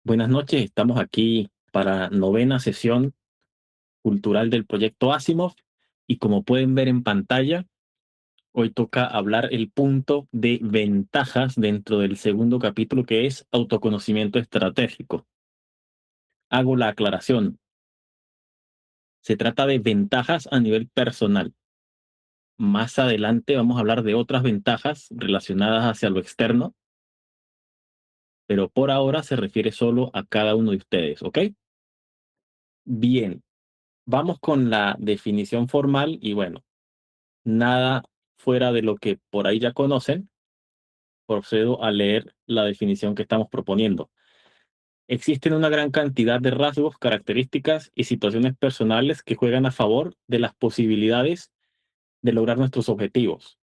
Buenas noches, estamos aquí para novena sesión cultural del proyecto Asimov y como pueden ver en pantalla, hoy toca hablar el punto de ventajas dentro del segundo capítulo que es autoconocimiento estratégico. Hago la aclaración, se trata de ventajas a nivel personal. Más adelante vamos a hablar de otras ventajas relacionadas hacia lo externo, pero por ahora se refiere solo a cada uno de ustedes, ¿ok? Bien, vamos con la definición formal y bueno. Nada fuera de lo que por ahí ya conocen, procedo a leer la definición que estamos proponiendo. Existen una gran cantidad de rasgos, características y situaciones personales que juegan a favor de las posibilidades de lograr nuestros objetivos.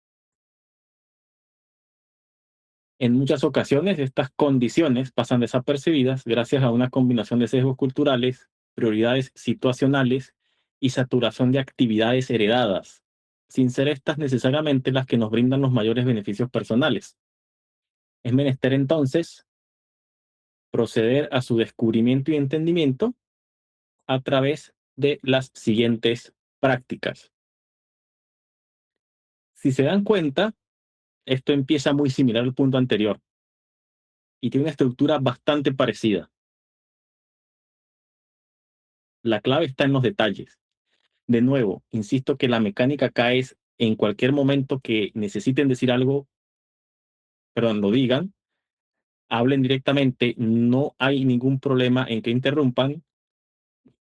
En muchas ocasiones, estas condiciones pasan desapercibidas gracias a una combinación de sesgos culturales, prioridades situacionales y saturación de actividades heredadas, sin ser estas necesariamente las que nos brindan los mayores beneficios personales. Es menester entonces proceder a su descubrimiento y entendimiento a través de las siguientes prácticas. Si se dan cuenta, esto empieza muy similar al punto anterior y tiene una estructura bastante parecida. La clave está en los detalles. De nuevo, insisto que la mecánica acá es en cualquier momento que necesiten decir algo, perdón, lo digan, hablen directamente, no hay ningún problema en que interrumpan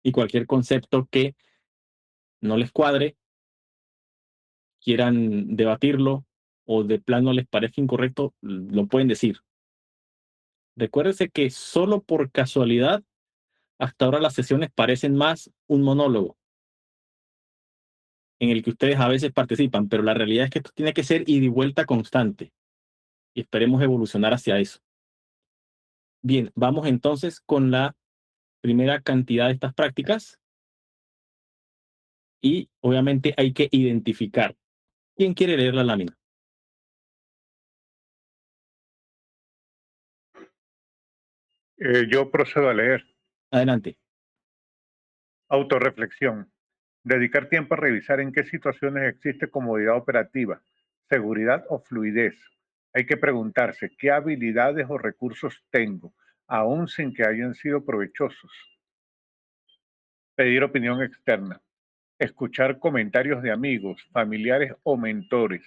y cualquier concepto que no les cuadre, quieran debatirlo o de plano les parezca incorrecto, lo pueden decir. Recuérdese que solo por casualidad, hasta ahora las sesiones parecen más un monólogo en el que ustedes a veces participan, pero la realidad es que esto tiene que ser ida y vuelta constante y esperemos evolucionar hacia eso. Bien, vamos entonces con la primera cantidad de estas prácticas y obviamente hay que identificar. ¿Quién quiere leer la lámina? Yo procedo a leer. Adelante. Autorreflexión. Dedicar tiempo a revisar en qué situaciones existe comodidad operativa, seguridad o fluidez. Hay que preguntarse qué habilidades o recursos tengo, aun sin que hayan sido provechosos. Pedir opinión externa. Escuchar comentarios de amigos, familiares o mentores.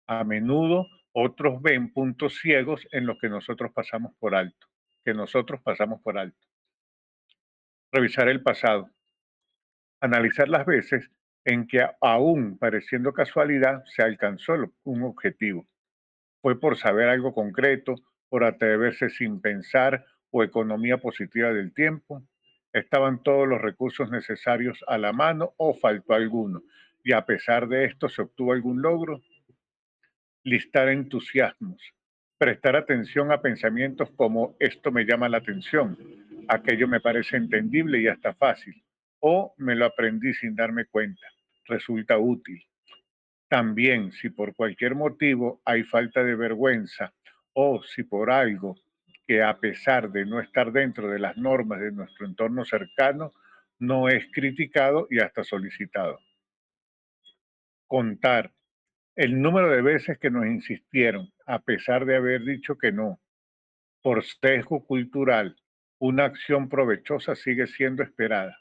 A menudo otros ven puntos ciegos en los que nosotros pasamos por alto, Revisar el pasado. Analizar las veces en que aún pareciendo casualidad se alcanzó un objetivo. Fue por saber algo concreto, por atreverse sin pensar o economía positiva del tiempo. Estaban todos los recursos necesarios a la mano o faltó alguno. Y a pesar de esto se obtuvo algún logro. Listar entusiasmos. Prestar atención a pensamientos como esto me llama la atención, aquello me parece entendible y hasta fácil, o me lo aprendí sin darme cuenta. Resulta útil. También, si por cualquier motivo hay falta de vergüenza o si por algo que a pesar de no estar dentro de las normas de nuestro entorno cercano, no es criticado y hasta solicitado. Contar el número de veces que nos insistieron, a pesar de haber dicho que no, por sesgo cultural, una acción provechosa sigue siendo esperada,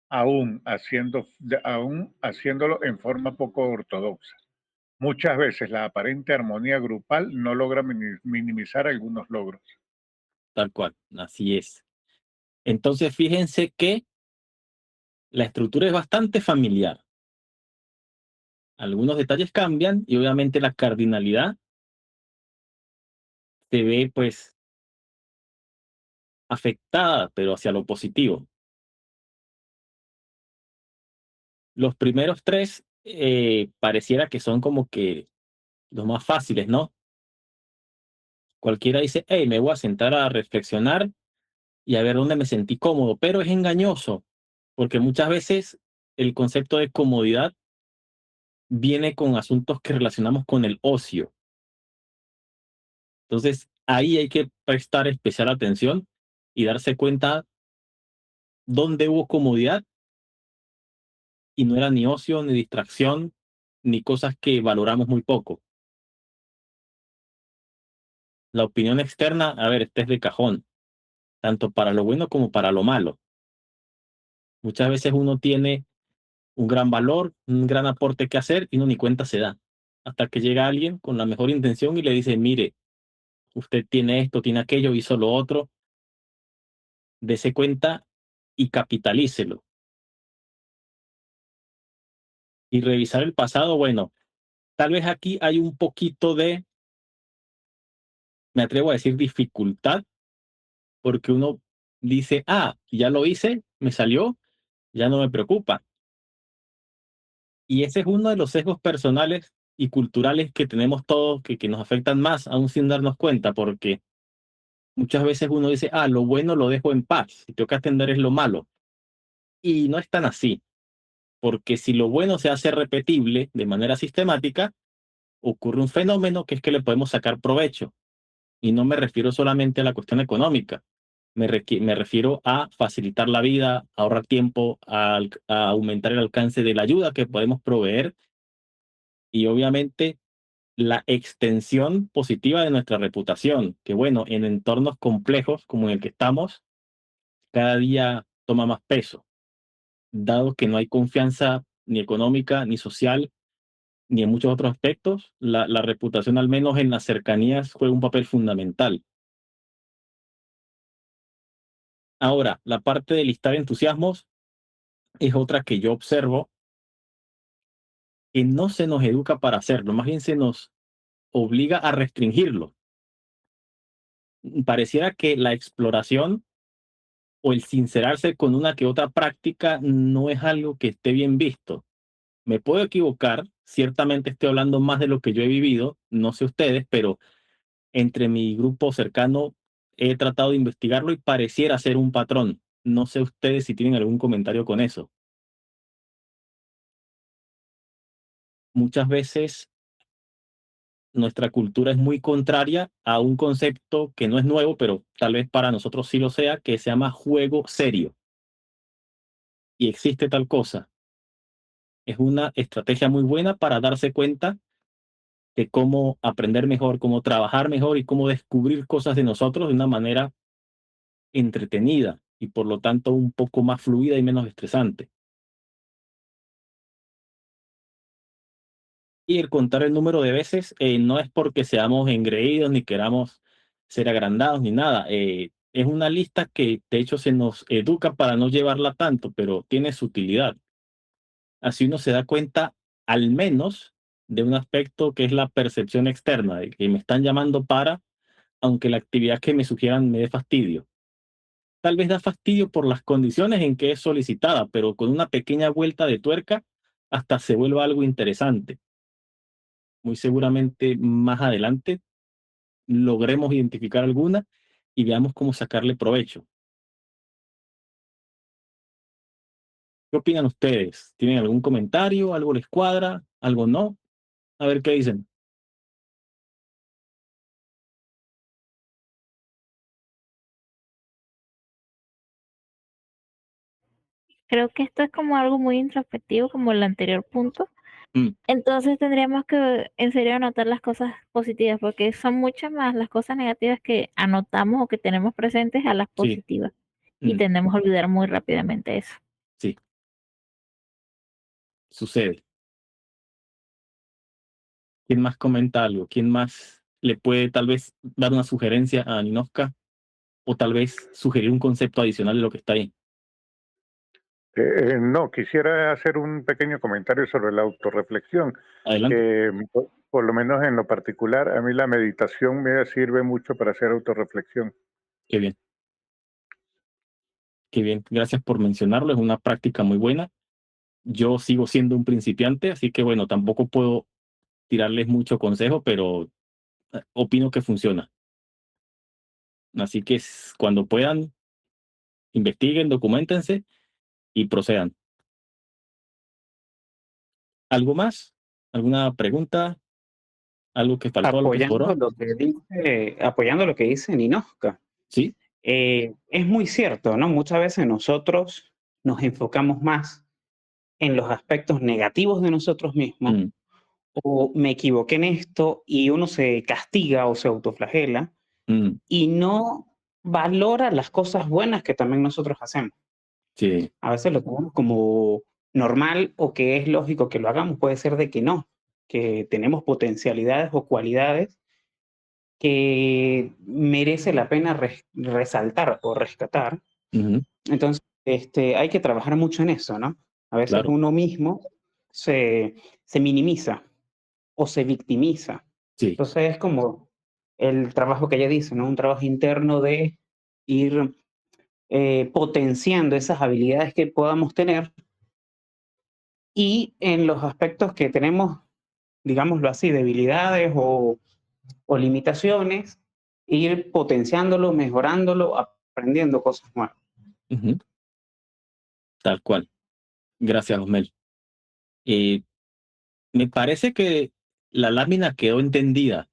aún haciéndolo en forma poco ortodoxa. Muchas veces la aparente armonía grupal no logra minimizar algunos logros. Tal cual, así es. Entonces, fíjense que la estructura es bastante familiar. Algunos detalles cambian y obviamente la cardinalidad se ve pues afectada, pero hacia lo positivo. Los primeros tres pareciera que son como que los más fáciles, ¿no? Cualquiera dice, hey, me voy a sentar a reflexionar y a ver dónde me sentí cómodo, pero es engañoso, porque muchas veces el concepto de comodidad viene con asuntos que relacionamos con el ocio. Entonces, ahí hay que prestar especial atención y darse cuenta dónde hubo comodidad y no era ni ocio, ni distracción, ni cosas que valoramos muy poco. La opinión externa, a ver, este es de cajón, tanto para lo bueno como para lo malo. Muchas veces uno tiene un gran valor, un gran aporte que hacer y uno ni cuenta se da. Hasta que llega alguien con la mejor intención y le dice, mire, usted tiene esto, tiene aquello, hizo lo otro, dese cuenta y capitalícelo. Y revisar el pasado, bueno, tal vez aquí hay un poquito de, me atrevo a decir, dificultad, porque uno dice, ah, ya lo hice, me salió, ya no me preocupa. Y ese es uno de los sesgos personales y culturales que tenemos todos, que nos afectan más, aún sin darnos cuenta, porque muchas veces uno dice, ah, lo bueno lo dejo en paz, y tengo que atender es lo malo. Y no es tan así, porque si lo bueno se hace repetible de manera sistemática, ocurre un fenómeno que es que le podemos sacar provecho. Y no me refiero solamente a la cuestión económica, me refiero a facilitar la vida, a ahorrar tiempo, a aumentar el alcance de la ayuda que podemos proveer y obviamente la extensión positiva de nuestra reputación, que bueno, en entornos complejos como en el que estamos, cada día toma más peso, dado que no hay confianza ni económica, ni social, ni en muchos otros aspectos, la reputación, al menos en las cercanías, juega un papel fundamental. Ahora, la parte de listar entusiasmos es otra que yo observo que no se nos educa para hacerlo, más bien se nos obliga a restringirlo. Pareciera que la exploración o el sincerarse con una que otra práctica no es algo que esté bien visto. Me puedo equivocar, ciertamente estoy hablando más de lo que yo he vivido, no sé ustedes, pero entre mi grupo cercano he tratado de investigarlo y pareciera ser un patrón. No sé ustedes si tienen algún comentario con eso. Muchas veces nuestra cultura es muy contraria a un concepto que no es nuevo, pero tal vez para nosotros sí lo sea, que se llama juego serio. Y existe tal cosa. Es una estrategia muy buena para darse cuenta de cómo aprender mejor, cómo trabajar mejor y cómo descubrir cosas de nosotros de una manera entretenida y por lo tanto un poco más fluida y menos estresante. Y el contar el número de veces no es porque seamos engreídos ni queramos ser agrandados ni nada. Es una lista que de hecho se nos educa para no llevarla tanto, pero tiene su utilidad. Así uno se da cuenta al menos de un aspecto que es la percepción externa, de que me están llamando para, aunque la actividad que me sugieran me dé fastidio. Tal vez da fastidio por las condiciones en que es solicitada, pero con una pequeña vuelta de tuerca hasta se vuelva algo interesante. Muy seguramente más adelante logremos identificar alguna y veamos cómo sacarle provecho. ¿Qué opinan ustedes? ¿Tienen algún comentario? ¿Algo les cuadra? ¿Algo no? A ver qué dicen. Creo que esto es como algo muy introspectivo, como el anterior punto. Mm, Entonces tendríamos que en serio anotar las cosas positivas, porque son muchas más las cosas negativas que anotamos o que tenemos presentes a las sí, positivas. Y mm, tendemos a olvidar muy rápidamente eso. sí, sucede. ¿Quién más comenta algo? ¿Quién más le puede tal vez dar una sugerencia a Ninoska o tal vez sugerir un concepto adicional de lo que está ahí? No, quisiera hacer un pequeño comentario sobre la autorreflexión, Adelante. que por lo menos en lo particular, a mí la meditación me sirve mucho para hacer autorreflexión. Qué bien, qué bien. Gracias por mencionarlo. Es una práctica muy buena. Yo sigo siendo un principiante, así que bueno, tampoco puedo tirarles mucho consejo, pero opino que funciona. Así que cuando puedan, investiguen, documentense y procedan. ¿Algo más? ¿Alguna pregunta? ¿Algo que faltó, algo que sobró? Apoyando lo que dice Ninoska. ¿Sí? Es muy cierto, ¿no? Muchas veces nosotros nos enfocamos más en los aspectos negativos de nosotros mismos, Mm, o me equivoqué en esto, y uno se castiga o se autoflagela mm, y no valora las cosas buenas que también nosotros hacemos. sí. A veces lo tomamos como normal o que es lógico que lo hagamos, puede ser de que no, que tenemos potencialidades o cualidades que merece la pena resaltar o rescatar. Ujú, Entonces, hay que trabajar mucho en eso, ¿no? A veces claro. uno mismo se, se minimiza o se victimiza. Sí. Entonces es como el trabajo que ella dice, ¿no? Un trabajo interno de ir potenciando esas habilidades que podamos tener y en los aspectos que tenemos, digámoslo así, debilidades o limitaciones, ir potenciándolo, mejorándolo, aprendiendo cosas nuevas. Ujú, tal cual. Gracias, Osmel. Eh, Me parece que la lámina quedó entendida.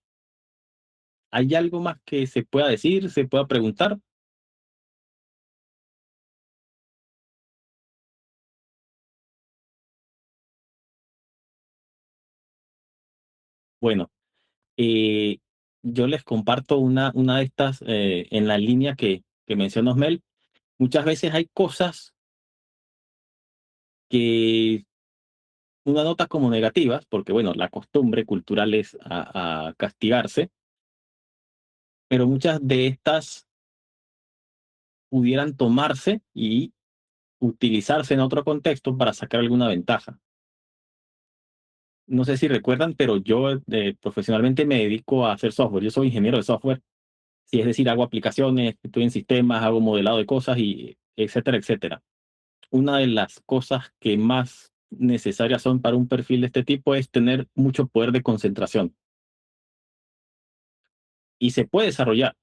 ¿Hay algo más que se pueda decir, se pueda preguntar? Bueno, eh, yo les comparto una de estas en la línea que mencionó Osmel. Muchas veces hay cosas que una nota como negativas, porque bueno, la costumbre cultural es a castigarse, pero muchas de estas pudieran tomarse y utilizarse en otro contexto para sacar alguna ventaja. No sé si recuerdan, pero yo profesionalmente me dedico a hacer software. Yo soy ingeniero de software, sí, es decir, hago aplicaciones, estoy en sistemas, hago modelado de cosas y etcétera, etcétera. Una de las cosas que más necesarias son para un perfil de este tipo es tener mucho poder de concentración y se puede desarrollar.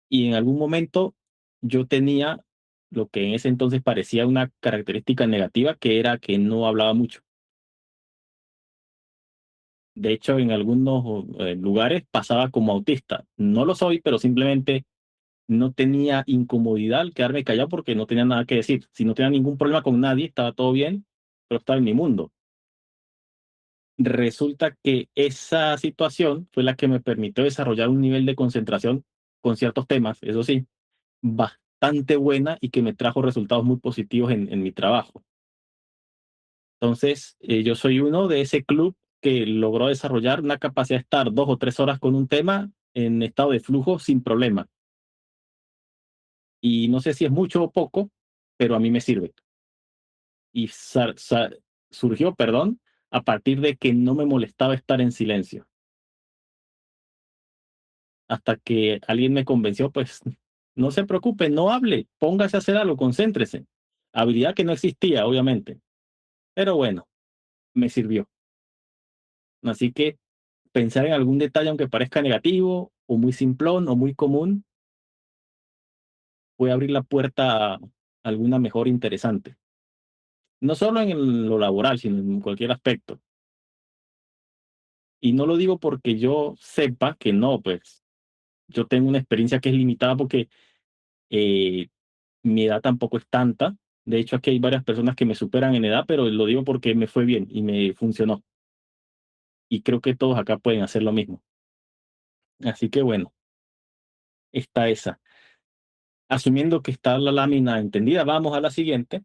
Y en algún momento yo tenía lo que en ese entonces parecía una característica negativa, que era que no hablaba mucho. De hecho, en algunos lugares pasaba como autista. No lo soy, pero simplemente no tenía incomodidad al quedarme callado porque no tenía nada que decir. Si no tenía ningún problema con nadie, estaba todo bien, pero estaba en mi mundo. Resulta que esa situación fue la que me permitió desarrollar un nivel de concentración con ciertos temas, eso sí, bastante buena y que me trajo resultados muy positivos en mi trabajo. Entonces, yo soy uno de ese club que logró desarrollar una capacidad de estar 2 o 3 horas con un tema en estado de flujo sin problema. Y no sé si es mucho o poco, pero a mí me sirve. Y surgió, perdón, a partir de que no me molestaba estar en silencio. Hasta que alguien me convenció, pues no se preocupe, no hable, póngase a hacer algo, concéntrese. Habilidad que no existía, obviamente. Pero bueno, me sirvió. Así que pensar en algún detalle, aunque parezca negativo, o muy simplón, o muy común, puede abrir la puerta a alguna mejor interesante. No solo en lo laboral, sino en cualquier aspecto. Y no lo digo porque yo sepa que no, pues yo tengo una experiencia que es limitada porque eh, mi edad tampoco es tanta. De hecho, aquí hay varias personas que me superan en edad, pero lo digo porque me fue bien y me funcionó. Y creo que todos acá pueden hacer lo mismo. Así que bueno, está esa. Asumiendo que está la lámina entendida, vamos a la siguiente.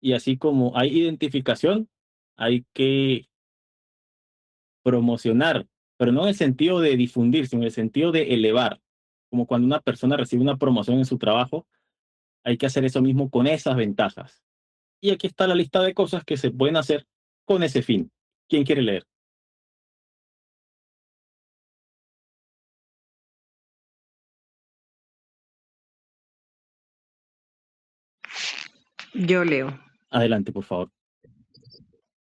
Y así como hay identificación, hay que promocionar, pero no en el sentido de difundir, sino en el sentido de elevar. Como cuando una persona recibe una promoción en su trabajo, hay que hacer eso mismo con esas ventajas. Y aquí está la lista de cosas que se pueden hacer con ese fin. ¿Quién quiere leer? Yo leo. Adelante, por favor.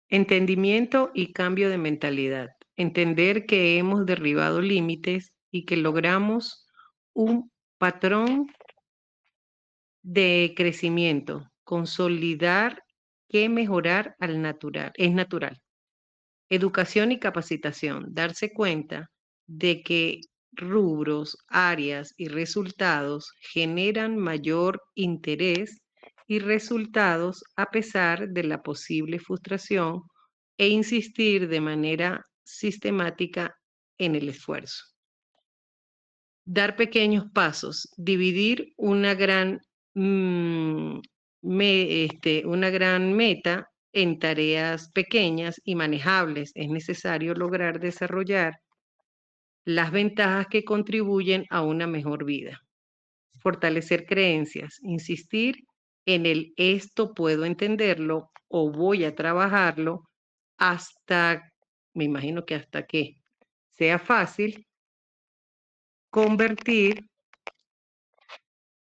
Entendimiento y cambio de mentalidad. Entender que hemos derribado límites y que logramos un patrón de crecimiento. Consolidar que mejorar al natural, es natural. Educación y capacitación. Darse cuenta de que rubros, áreas y resultados generan mayor interés y resultados a pesar de la posible frustración e insistir de manera sistemática en el esfuerzo. Dar pequeños pasos, dividir una gran, una gran meta en tareas pequeñas y manejables. Es necesario lograr desarrollar las ventajas que contribuyen a una mejor vida. Fortalecer creencias, insistir en el esto puedo entenderlo o voy a trabajarlo hasta, me imagino que hasta que sea fácil, convertir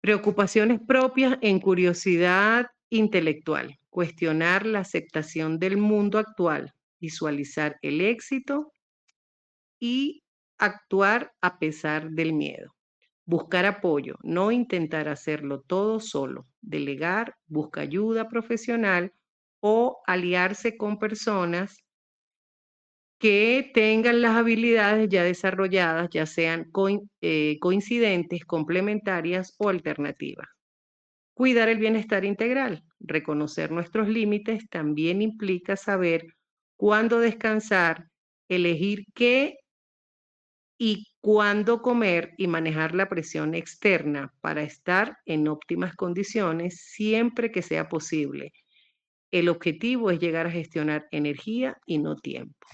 preocupaciones propias en curiosidad intelectual, cuestionar la aceptación del mundo actual, visualizar el éxito y actuar a pesar del miedo. Buscar apoyo, no intentar hacerlo todo solo. Delegar, busca ayuda profesional o aliarse con personas que tengan las habilidades ya desarrolladas, ya sean coincidentes, complementarias o alternativas. Cuidar el bienestar integral. Reconocer nuestros límites también implica saber cuándo descansar, elegir qué y cuándo comer y manejar la presión externa para estar en óptimas condiciones siempre que sea posible. El objetivo es llegar a gestionar energía y no tiempo.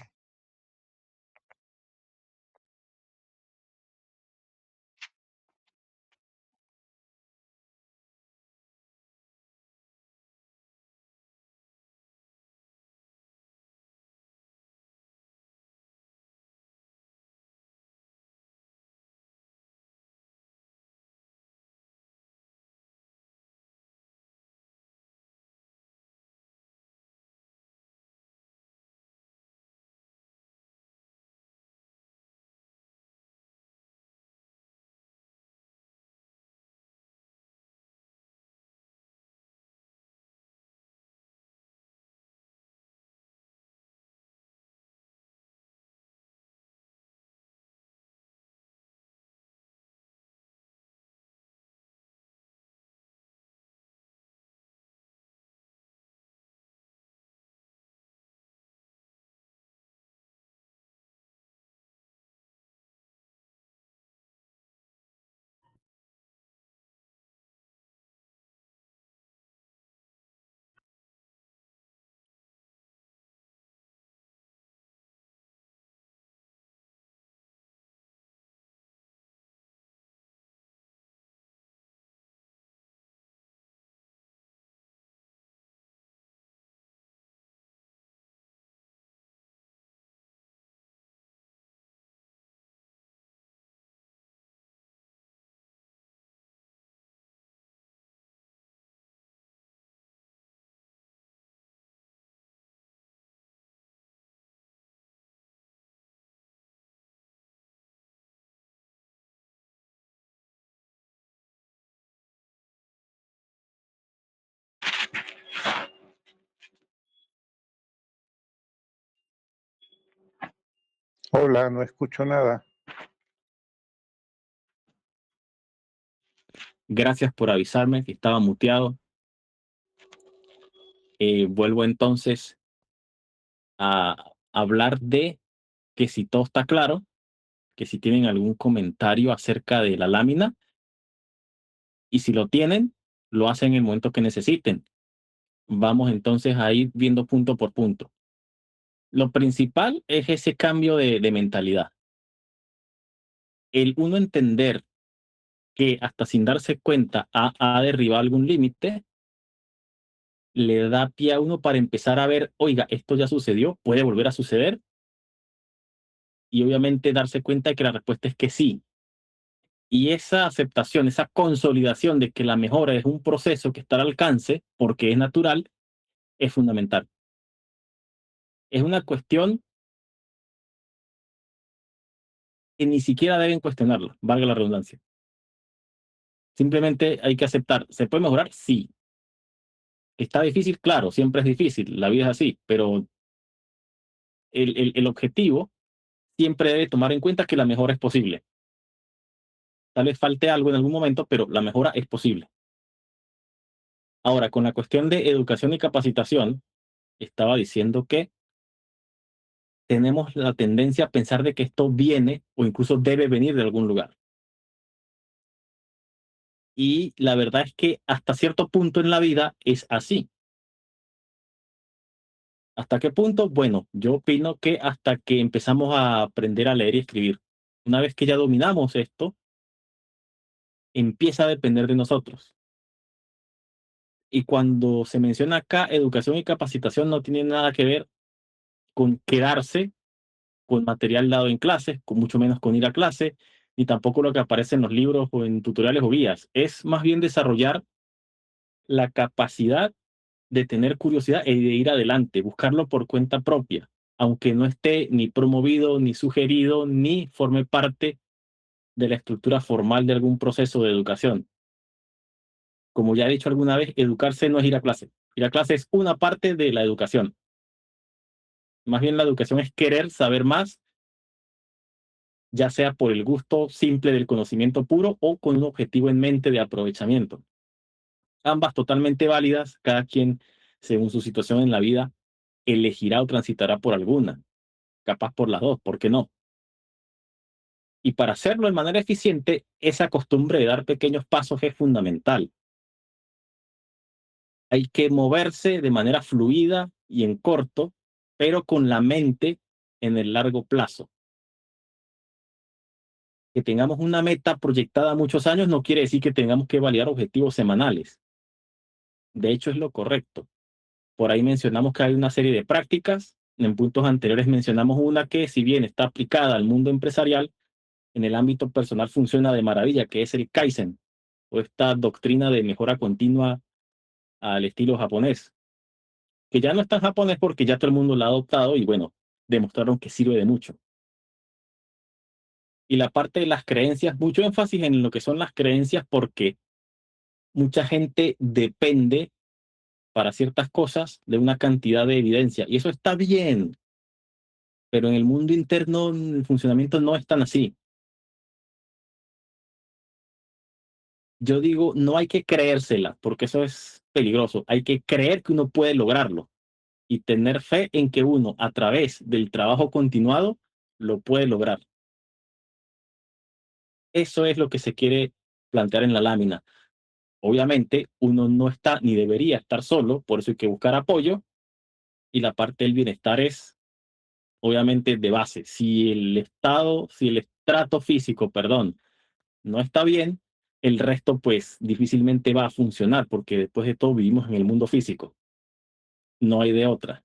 Hola, no escucho nada. Gracias por avisarme que estaba muteado. Vuelvo entonces a hablar de que si todo está claro, que si tienen algún comentario acerca de la lámina, y si lo tienen, lo hacen en el momento que necesiten. Vamos entonces a ir viendo punto por punto. Lo principal es ese cambio de mentalidad. El uno entender que hasta sin darse cuenta ha derribado algún límite, le da pie a uno para empezar a ver, oiga, esto ya sucedió, puede volver a suceder, y obviamente darse cuenta de que la respuesta es que sí. Y esa aceptación, esa consolidación de que la mejora es un proceso que está al alcance, porque es natural, es fundamental. Es una cuestión que ni siquiera deben cuestionarlo, valga la redundancia. Simplemente hay que aceptar. ¿Se puede mejorar? Sí. ¿Está difícil? Claro, siempre es difícil, la vida es así, pero el objetivo siempre debe tomar en cuenta que la mejora es posible. Tal vez falte algo en algún momento, pero la mejora es posible. Ahora, con la cuestión de educación y capacitación, estaba diciendo que tenemos la tendencia a pensar de que esto viene o incluso debe venir de algún lugar. Y la verdad es que hasta cierto punto en la vida es así. ¿Hasta qué punto? Bueno, yo opino que hasta que empezamos a aprender a leer y escribir. Una vez que ya dominamos esto, empieza a depender de nosotros. Y cuando se menciona acá educación y capacitación no tiene nada que ver con quedarse con material dado en clases, con mucho menos con ir a clase, ni tampoco lo que aparece en los libros o en tutoriales o guías. Es más bien desarrollar la capacidad de tener curiosidad y de ir adelante, buscarlo por cuenta propia, aunque no esté ni promovido, ni sugerido, ni forme parte de la estructura formal de algún proceso de educación. Como ya he dicho alguna vez, educarse no es ir a clase. Ir a clase es una parte de la educación. Más bien la educación es querer saber más, ya sea por el gusto simple del conocimiento puro o con un objetivo en mente de aprovechamiento. Ambas totalmente válidas, cada quien, según su situación en la vida, elegirá o transitará por alguna, capaz por las dos, ¿por qué no? Y para hacerlo de manera eficiente, esa costumbre de dar pequeños pasos es fundamental. Hay que moverse de manera fluida y en corto, pero con la mente en el largo plazo. Que tengamos una meta proyectada a muchos años no quiere decir que tengamos que validar objetivos semanales. De hecho, es lo correcto. Por ahí mencionamos que hay una serie de prácticas. En puntos anteriores mencionamos una que, si bien está aplicada al mundo empresarial, en el ámbito personal funciona de maravilla, que es el Kaizen, o esta doctrina de mejora continua al estilo japonés, que ya no es tan japonés porque ya todo el mundo la ha adoptado y bueno, demostraron que sirve de mucho. Y la parte de las creencias, mucho énfasis en lo que son las creencias porque mucha gente depende para ciertas cosas de una cantidad de evidencia y eso está bien, pero en el mundo interno el funcionamiento no es tan así. Yo digo, no hay que creérsela porque eso es peligroso, hay que creer que uno puede lograrlo y tener fe en que uno a través del trabajo continuado lo puede lograr. Eso es lo que se quiere plantear en la lámina. Obviamente, uno no está ni debería estar solo, por eso hay que buscar apoyo y la parte del bienestar es obviamente de base. Si el estrato físico, perdón, no está bien, el resto pues difícilmente va a funcionar porque después de todo vivimos en el mundo físico. No hay de otra.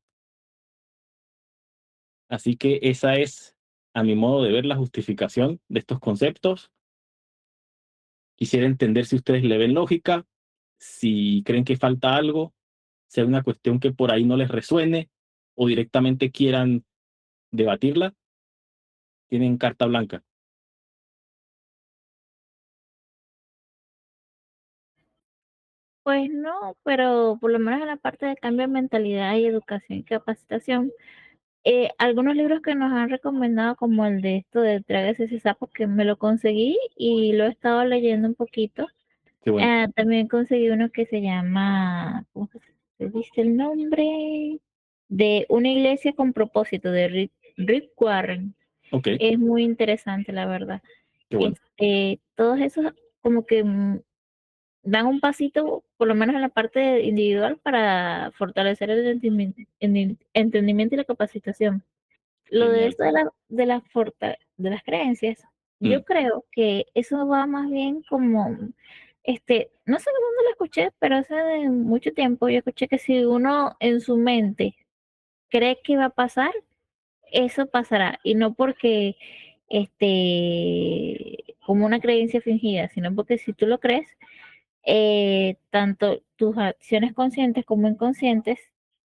Así que esa es, a mi modo de ver, la justificación de estos conceptos. Quisiera entender si ustedes le ven lógica, si creen que falta algo, si hay una cuestión que por ahí no les resuene o directamente quieran debatirla, tienen carta blanca. Pues no, pero por lo menos en la parte de cambio de mentalidad y educación y capacitación, algunos libros que nos han recomendado, como el de esto de Trágase ese sapo, que me lo conseguí y lo he estado leyendo un poquito. Qué bueno. También conseguí uno que se llama, ¿cómo se dice el nombre? De Una iglesia con propósito, de Rick Warren. Ok, Es muy interesante, la verdad. qué bueno. Todos esos como que dan un pasito, por lo menos en la parte individual, para fortalecer el entendimiento y la capacitación. Lo de Genial. esto de las creencias, yo Mm, creo que eso va más bien como, no sé dónde lo escuché, pero hace de mucho tiempo yo escuché que si uno en su mente cree que va a pasar, eso pasará, y no porque, como una creencia fingida, sino porque si tú lo crees, tanto tus acciones conscientes como inconscientes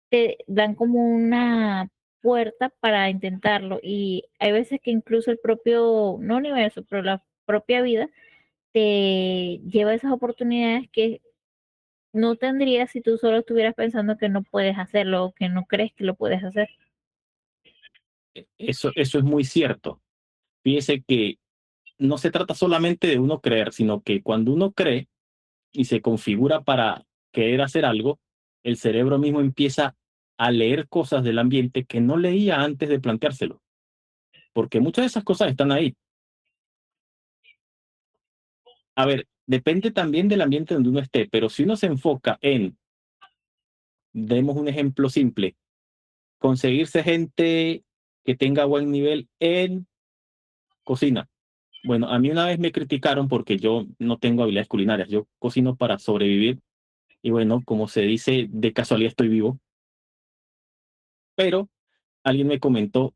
te dan como una puerta para intentarlo y hay veces que incluso el propio, no universo, pero la propia vida te lleva a esas oportunidades que no tendrías si tú solo estuvieras pensando que no puedes hacerlo o que no crees que lo puedes hacer. eso es muy cierto. Fíjese que no se trata solamente de uno creer, sino que cuando uno cree y se configura para querer hacer algo, el cerebro mismo empieza a leer cosas del ambiente que no leía antes de planteárselo, porque muchas de esas cosas están ahí. A ver, depende también del ambiente donde uno esté, pero si uno se enfoca en, demos un ejemplo simple, conseguirse gente que tenga buen nivel en cocina. Bueno, a mí una vez me criticaron porque yo no tengo habilidades culinarias, yo cocino para sobrevivir y bueno, como se dice, de casualidad estoy vivo, pero alguien me comentó,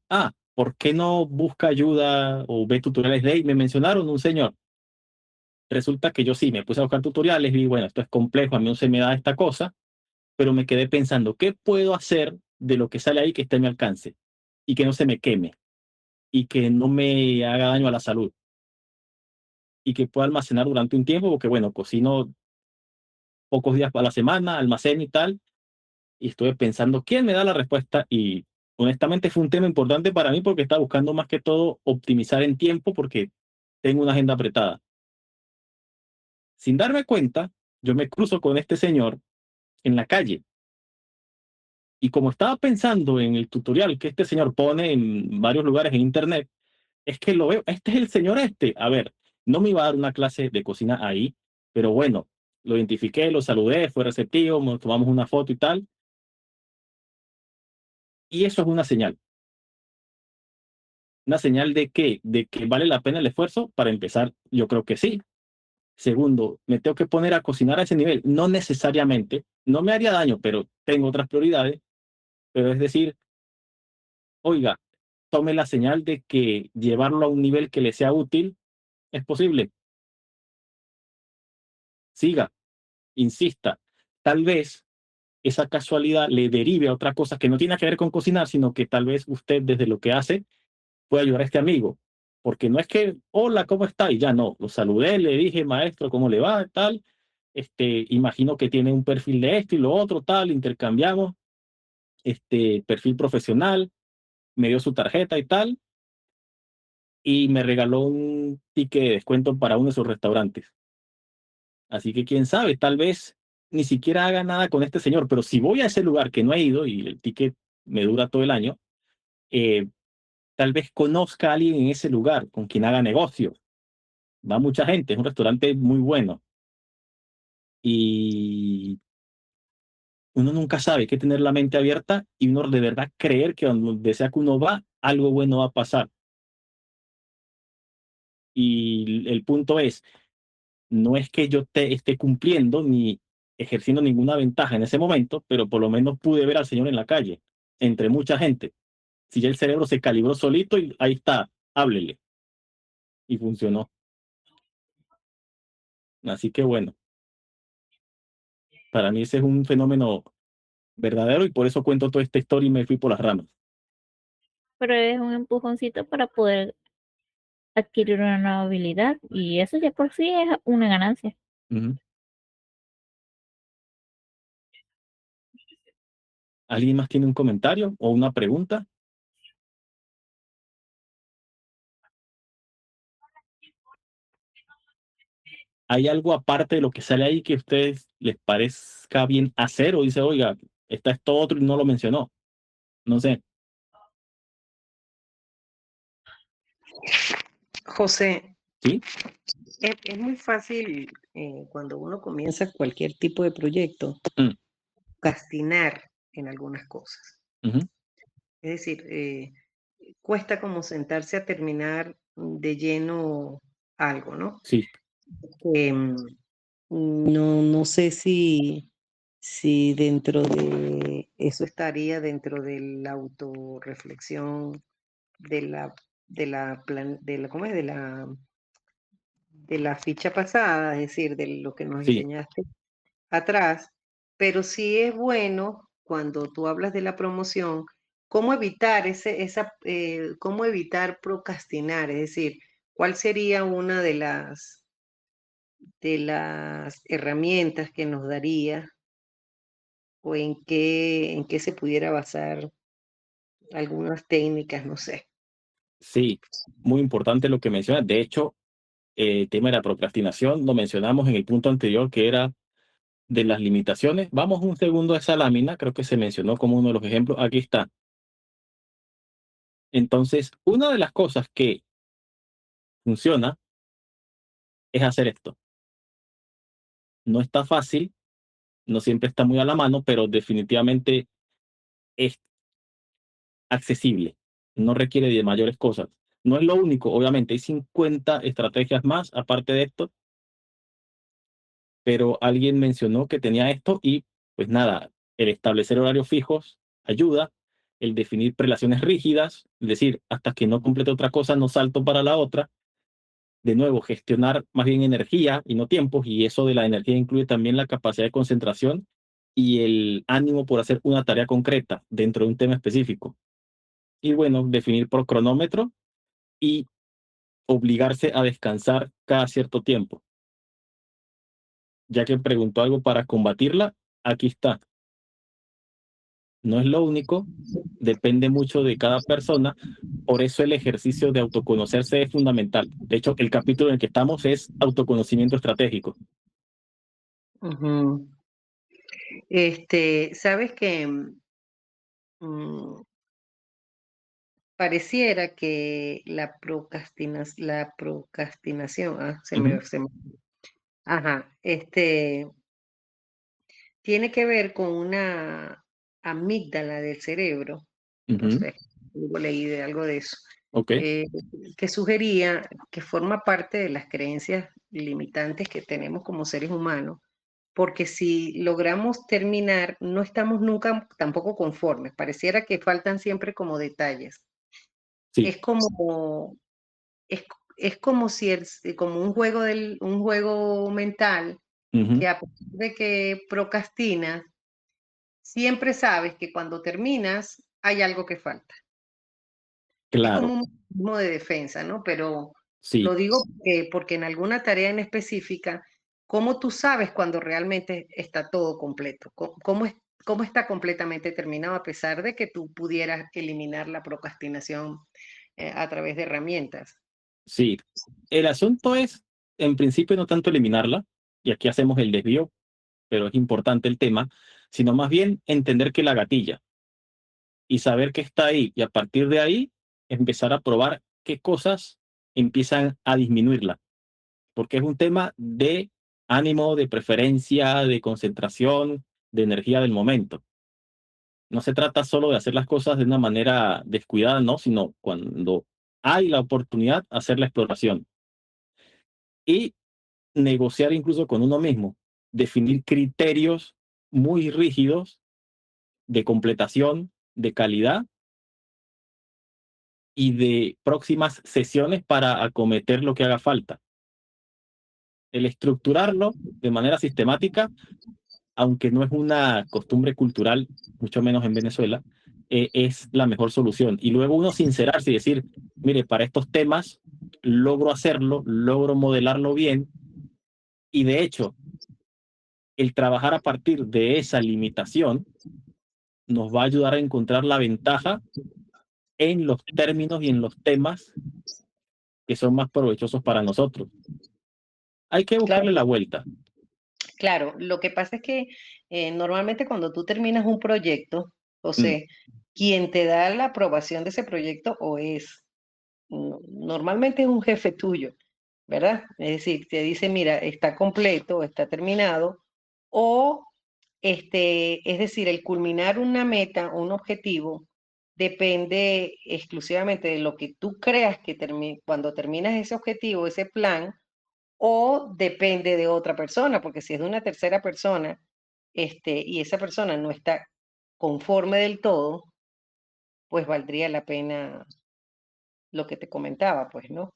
¿por qué no busca ayuda o ve tutoriales de ahí? Me mencionaron un señor. Resulta que yo sí, me puse a buscar tutoriales, vi, bueno, esto es complejo, a mí no se me da esta cosa, pero me quedé pensando, ¿qué puedo hacer de lo que sale ahí que esté a mi alcance y que no se me queme y que no me haga daño a la salud y que pueda almacenar durante un tiempo? Porque bueno, cocino pocos días a la semana, almaceno y tal, y estuve pensando, ¿quién me da la respuesta? Y honestamente fue un tema importante para mí porque estaba buscando más que todo optimizar en tiempo porque tengo una agenda apretada. Sin darme cuenta, yo me cruzo con este señor en la calle. Y como estaba pensando en el tutorial que este señor pone en varios lugares en internet, es que lo veo, este es el señor este. A ver, no me iba a dar una clase de cocina ahí, pero bueno, lo identifiqué, lo saludé, fue receptivo, nos tomamos una foto y tal. Y eso es una señal. ¿Una señal de qué? ¿De que vale la pena el esfuerzo? Para empezar, yo creo que sí. Segundo, me tengo que poner a cocinar a ese nivel. No necesariamente, no me haría daño, pero tengo otras prioridades. Pero es decir, oiga, tome la señal de que llevarlo a un nivel que le sea útil es posible. Siga, insista. Tal vez esa casualidad le derive a otra cosa que no tiene que ver con cocinar, sino que tal vez usted desde lo que hace puede ayudar a este amigo. Porque no es que, hola, ¿cómo está? Y ya no, lo saludé, le dije, maestro, ¿cómo le va? Tal. Imagino que tiene un perfil de esto y lo otro, tal, intercambiamos, perfil profesional, me dio su tarjeta y tal, y me regaló un ticket de descuento para uno de sus restaurantes. Así que quién sabe, tal vez ni siquiera haga nada con este señor, pero si voy a ese lugar que no he ido y el ticket me dura todo el año, eh, tal vez conozca a alguien en ese lugar con quien haga negocio. Va mucha gente, es un restaurante muy bueno. Y uno nunca sabe, hay que tener la mente abierta y uno de verdad creer que donde sea que uno va, algo bueno va a pasar. Y el punto es, no es que yo te esté cumpliendo ni ejerciendo ninguna ventaja en ese momento, pero por lo menos pude ver al Señor en la calle, entre mucha gente. Si ya el cerebro se calibró solito y ahí está, háblele. Y funcionó. Así que bueno, para mí ese es un fenómeno verdadero y por eso cuento toda esta historia y me fui por las ramas. Pero es un empujoncito para poder adquirir una nueva habilidad y eso ya por sí es una ganancia. Ujú. ¿Alguien más tiene un comentario o una pregunta? ¿Hay algo aparte de lo que sale ahí que a ustedes les parezca bien hacer o dice, oiga, está esto otro y no lo mencionó? No sé. José, ¿Sí? es muy fácil cuando uno comienza cualquier tipo de proyecto, Mm, procrastinar en algunas cosas. ujú, Es decir, cuesta como sentarse a terminar de lleno algo, ¿no? sí, Em, no sé si dentro de eso estaría dentro de la autorreflexión de ¿cómo es? De la ficha pasada, es decir, de lo que nos sí, enseñaste atrás, pero sí es bueno cuando tú hablas de la promoción, cómo evitar cómo evitar procrastinar, es decir, cuál sería una de las herramientas que nos daría o en qué se pudiera basar algunas técnicas, no sé. sí. Muy importante lo que mencionas. De hecho, tema de la procrastinación, lo mencionamos en el punto anterior, que era de las limitaciones. Vamos un segundo a esa lámina, creo que se mencionó como uno de los ejemplos. Aquí está. Entonces, una de las cosas que funciona es hacer esto. No está fácil, no siempre está muy a la mano, pero definitivamente es accesible. No requiere de mayores cosas. No es lo único, obviamente, hay 50 estrategias más aparte de esto, pero alguien mencionó que tenía esto y pues nada, el establecer horarios fijos ayuda, el definir prelaciones rígidas, es decir, hasta que no complete otra cosa no salto para la otra. De nuevo, gestionar más bien energía y no tiempos, y eso de la energía incluye también la capacidad de concentración y el ánimo por hacer una tarea concreta dentro de un tema específico. Y bueno, definir por cronómetro y obligarse a descansar cada cierto tiempo. Ya que preguntó algo para combatirla, aquí está. No es lo único, depende mucho de cada persona, por eso el ejercicio de autoconocerse es fundamental. De hecho, el capítulo en el que estamos es autoconocimiento estratégico. Ujú. Sabes que pareciera que la procrastinación, Ujú, ajá, tiene que ver con una amígdala del cerebro, no ujú, sé, algo leí de algo de eso, ok, eh, que sugería que forma parte de las creencias limitantes que tenemos como seres humanos, porque si logramos terminar, no estamos nunca tampoco conformes, pareciera que faltan siempre como detalles. sí. Es como, es como si como un juego mental Ujú, que a pesar de que procrastinas, siempre sabes que cuando terminas hay algo que falta. Es como claro, un mecanismo de defensa, ¿no? Pero sí. lo digo porque en alguna tarea en específica, ¿cómo tú sabes cuando realmente está todo completo? ¿Cómo está completamente terminado a pesar de que tú pudieras eliminar la procrastinación a través de herramientas? Sí, el asunto es, en principio, no tanto eliminarla, y aquí hacemos el desvío, pero es importante el tema, sino más bien entender que la gatilla y saber que está ahí, y a partir de ahí empezar a probar qué cosas empiezan a disminuirla, porque es un tema de ánimo, de preferencia, de concentración, de energía del momento. No se trata solo de hacer las cosas de una manera descuidada, no, sino cuando hay la oportunidad, hacer la exploración. Y negociar incluso con uno mismo, definir criterios muy rígidos de completación, de calidad y de próximas sesiones para acometer lo que haga falta. El estructurarlo de manera sistemática, aunque no es una costumbre cultural, mucho menos en Venezuela, es la mejor solución. Y luego uno sincerarse y decir, mire, para estos temas logro hacerlo, logro modelarlo bien, y de hecho, el trabajar a partir de esa limitación nos va a ayudar a encontrar la ventaja en los términos y en los temas que son más provechosos para nosotros. Hay que Claro, buscarle la vuelta. claro. Lo que pasa es que normalmente cuando tú terminas un proyecto, Mm, José, quien te da la aprobación de ese proyecto normalmente es un jefe tuyo, ¿verdad? Es decir, te dice, mira, está completo, está terminado, o es decir, el culminar una meta, un objetivo, depende exclusivamente de lo que tú creas que cuando terminas ese objetivo, ese plan, o depende de otra persona, porque si es de una tercera persona, y esa persona no está conforme del todo, pues valdría la pena lo que te comentaba, pues, ¿no?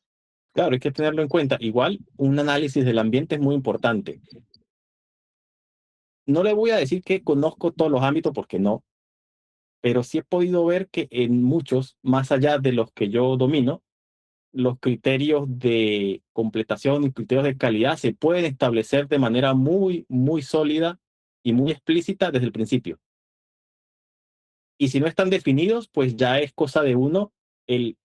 claro, hay que tenerlo en cuenta. Igual, un análisis del ambiente es muy importante. No le voy a decir que conozco todos los ámbitos porque no, pero sí he podido ver que en muchos, más allá de los que yo domino, los criterios de completación y criterios de calidad se pueden establecer de manera muy, muy sólida y muy explícita desde el principio. Y si no están definidos, pues ya es cosa de uno el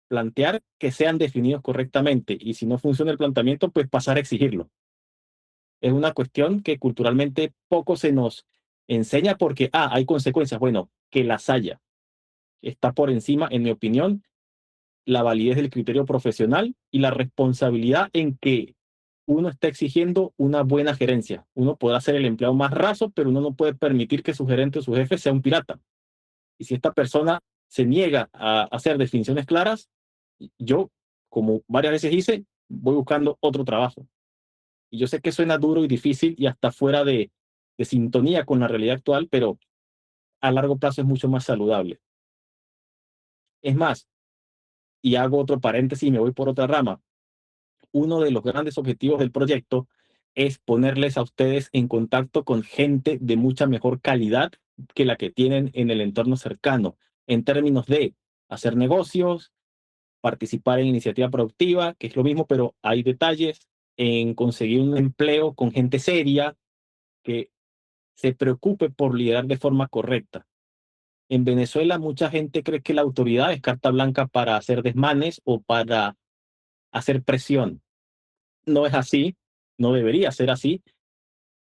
plantear que sean definidos correctamente y si no funciona el planteamiento, pues pasar a exigirlo. Es una cuestión que culturalmente poco se nos enseña porque, hay consecuencias. Bueno, que las haya. Está por encima, en mi opinión, la validez del criterio profesional y la responsabilidad en que uno está exigiendo una buena gerencia. Uno podrá ser el empleado más raso, pero uno no puede permitir que su gerente o su jefe sea un pirata. Y si esta persona se niega a hacer definiciones claras, yo, como varias veces hice, voy buscando otro trabajo. Y yo sé que suena duro y difícil y hasta fuera de sintonía con la realidad actual, pero a largo plazo es mucho más saludable. Es más, y hago otro paréntesis y me voy por otra rama, uno de los grandes objetivos del proyecto es ponerles a ustedes en contacto con gente de mucha mejor calidad que la que tienen en el entorno cercano, en términos de hacer negocios, participar en iniciativa productiva, que es lo mismo, pero hay detalles, en conseguir un empleo con gente seria que se preocupe por liderar de forma correcta. En Venezuela mucha gente cree que la autoridad es carta blanca para hacer desmanes o para hacer presión. No es así, no debería ser así.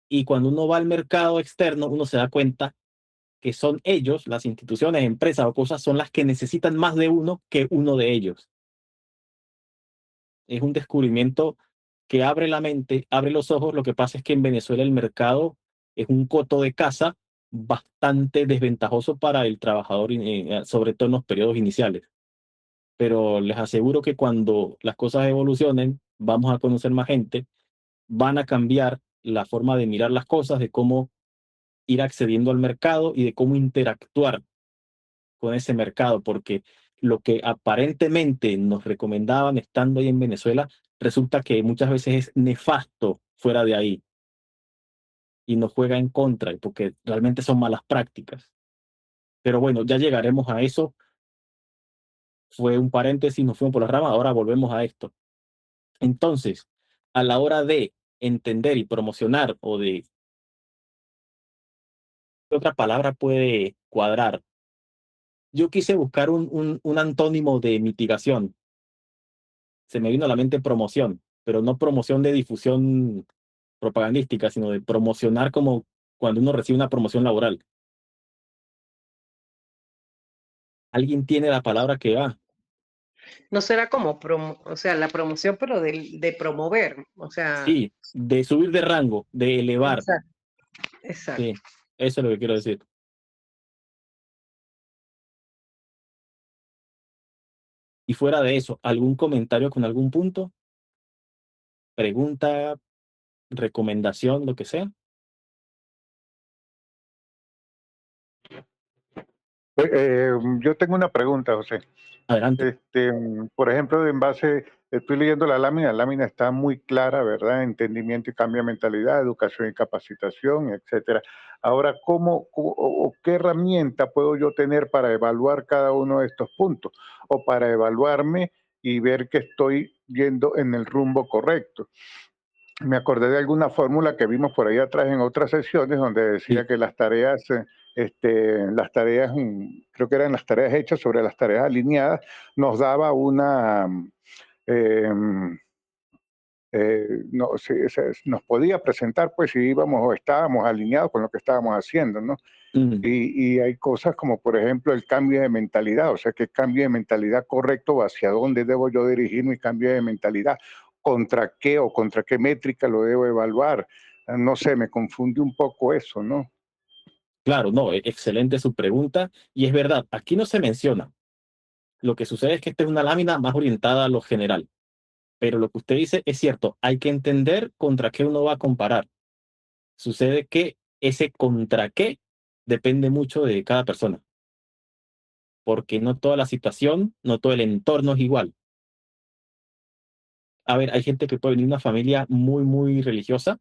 Y cuando uno va al mercado externo, uno se da cuenta que son ellos, las instituciones, empresas o cosas, son las que necesitan más de uno que uno de ellos. Es un descubrimiento que abre la mente, abre los ojos. Lo que pasa es que en Venezuela el mercado es un coto de caza bastante desventajoso para el trabajador, sobre todo en los periodos iniciales. Pero les aseguro que cuando las cosas evolucionen, vamos a conocer más gente, van a cambiar la forma de mirar las cosas, de cómo ir accediendo al mercado y de cómo interactuar con ese mercado, porque lo que aparentemente nos recomendaban estando ahí en Venezuela, resulta que muchas veces es nefasto fuera de ahí y nos juega en contra, porque realmente son malas prácticas. Pero bueno, ya llegaremos a eso. Fue un paréntesis, nos fuimos por las ramas, ahora volvemos a esto. Entonces, a la hora de entender y promocionar o de ¿qué otra palabra puede cuadrar? Yo quise buscar un antónimo de mitigación. Se me vino a la mente promoción, pero no promoción de difusión propagandística, sino de promocionar como cuando uno recibe una promoción laboral. Alguien tiene la palabra que va. No será como, o sea, la promoción, pero de promover, o sea, Sí, de subir de rango, de elevar. exacto, exacto. Sí, eso es lo que quiero decir. Y fuera de eso, ¿algún comentario con algún punto? ¿Pregunta, recomendación, lo que sea? Yo tengo una pregunta, José. Adelante. Por ejemplo, en base, estoy leyendo la lámina está muy clara, ¿verdad? Entendimiento y cambio de mentalidad, educación y capacitación, etcétera. Ahora, o qué herramienta puedo yo tener para evaluar cada uno de estos puntos? O para evaluarme y ver que estoy yendo en el rumbo correcto. Me acordé de alguna fórmula que vimos por ahí atrás en otras sesiones donde decía Sí. que creo que eran las tareas hechas sobre las tareas alineadas, nos daba eh, no, sí, nos podía presentar pues si íbamos o estábamos alineados con lo que estábamos haciendo, ¿no? Mm. Y hay cosas como, por ejemplo, el cambio de mentalidad, o sea, que cambio de mentalidad correcto, hacia dónde debo yo dirigir mi cambio de mentalidad, contra qué o contra qué métrica lo debo evaluar. No sé, me confunde un poco eso, ¿no? Claro, no, excelente su pregunta. Y es verdad, aquí no se menciona. Lo que sucede es que esta es una lámina más orientada a lo general. Pero lo que usted dice es cierto, hay que entender contra qué uno va a comparar. Sucede que ese contra qué depende mucho de cada persona, porque no toda la situación, no todo el entorno es igual. A ver, hay gente que puede venir de una familia muy, muy religiosa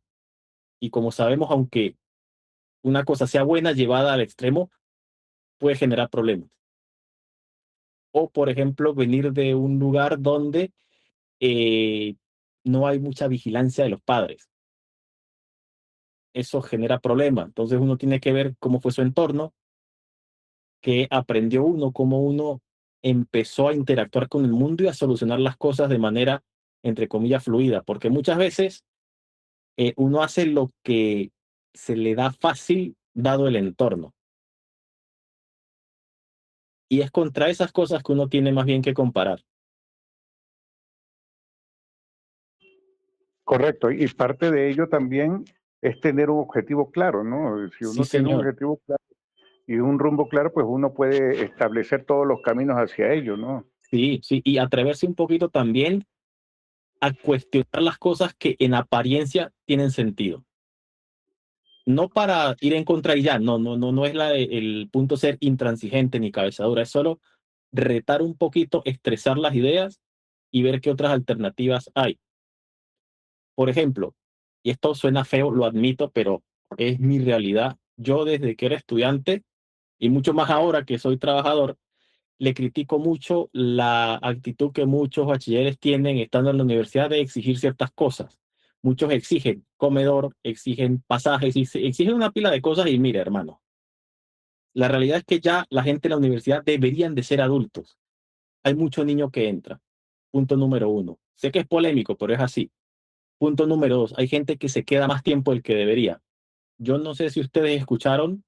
y como sabemos, aunque una cosa sea buena llevada al extremo, puede generar problemas. O, por ejemplo, venir de un lugar donde eh, no hay mucha vigilancia de los padres. Eso genera problemas. Entonces uno tiene que ver cómo fue su entorno, qué aprendió uno, cómo uno empezó a interactuar con el mundo y a solucionar las cosas de manera, entre comillas, fluida, porque muchas veces uno hace lo que se le da fácil dado el entorno. Y es contra esas cosas que uno tiene más bien que comparar. Correcto, y parte de ello también es tener un objetivo claro, ¿no? Si Sí, uno tiene un señor. objetivo claro y un rumbo claro, pues uno puede establecer todos los caminos hacia ello, ¿no? Sí, sí, y atreverse un poquito también a cuestionar las cosas que en apariencia tienen sentido. No para ir en contra y ya, no es el punto ser intransigente ni cabezadura, es solo retar un poquito, estresar las ideas y ver qué otras alternativas hay. Por ejemplo, y esto suena feo, lo admito, pero es mi realidad. Yo desde que era estudiante y mucho más ahora que soy trabajador, le critico mucho la actitud que muchos bachilleres tienen estando en la universidad de exigir ciertas cosas. Muchos exigen comedor, exigen pasajes, exigen una pila de cosas y mire, hermano, la realidad es que ya la gente en la universidad deberían de ser adultos. Hay mucho niño que entra. Punto número uno. Sé que es polémico, pero es así. Punto número dos. Hay gente que se queda más tiempo del que debería. Yo no sé si ustedes escucharon,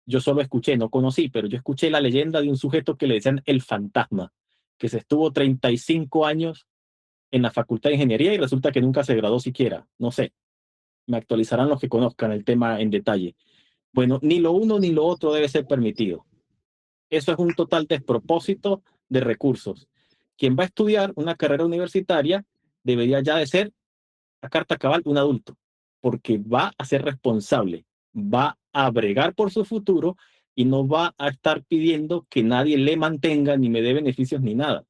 yo solo escuché, no conocí, pero yo escuché la leyenda de un sujeto que le decían el fantasma, que se estuvo 35 años en la Facultad de Ingeniería y resulta que nunca se graduó siquiera. No sé, me actualizarán los que conozcan el tema en detalle. Bueno, ni lo uno ni lo otro debe ser permitido. Eso es un total despropósito de recursos. Quien va a estudiar una carrera universitaria debería ya de ser, a carta cabal, un adulto, porque va a ser responsable, va a bregar por su futuro y no va a estar pidiendo que nadie le mantenga ni me dé beneficios ni nada.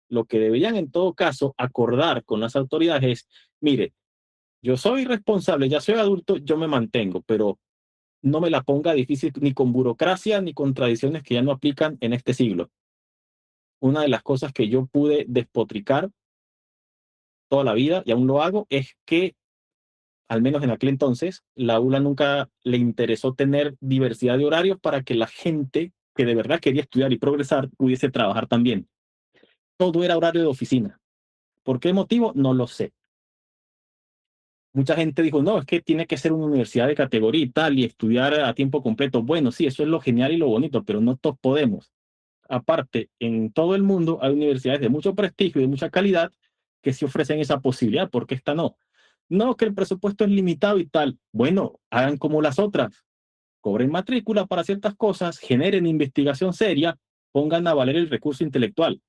Lo que deberían en todo caso acordar con las autoridades es, mire, yo soy responsable, ya soy adulto, yo me mantengo, pero no me la ponga difícil ni con burocracia ni con tradiciones que ya no aplican en este siglo. Una de las cosas que yo pude despotricar toda la vida, y aún lo hago, es que, al menos en aquel entonces, la ULA nunca le interesó tener diversidad de horarios para que la gente que de verdad quería estudiar y progresar pudiese trabajar también. Todo era horario de oficina. ¿Por qué motivo? No lo sé. Mucha gente dijo, no, es que tiene que ser una universidad de categoría y tal, y estudiar a tiempo completo. Bueno, sí, eso es lo genial y lo bonito, pero no todos podemos. Aparte, en todo el mundo hay universidades de mucho prestigio y de mucha calidad que sí ofrecen esa posibilidad, porque esta no. No, que el presupuesto es limitado y tal. Bueno, hagan como las otras. Cobren matrícula para ciertas cosas, generen investigación seria, pongan a valer el recurso intelectual.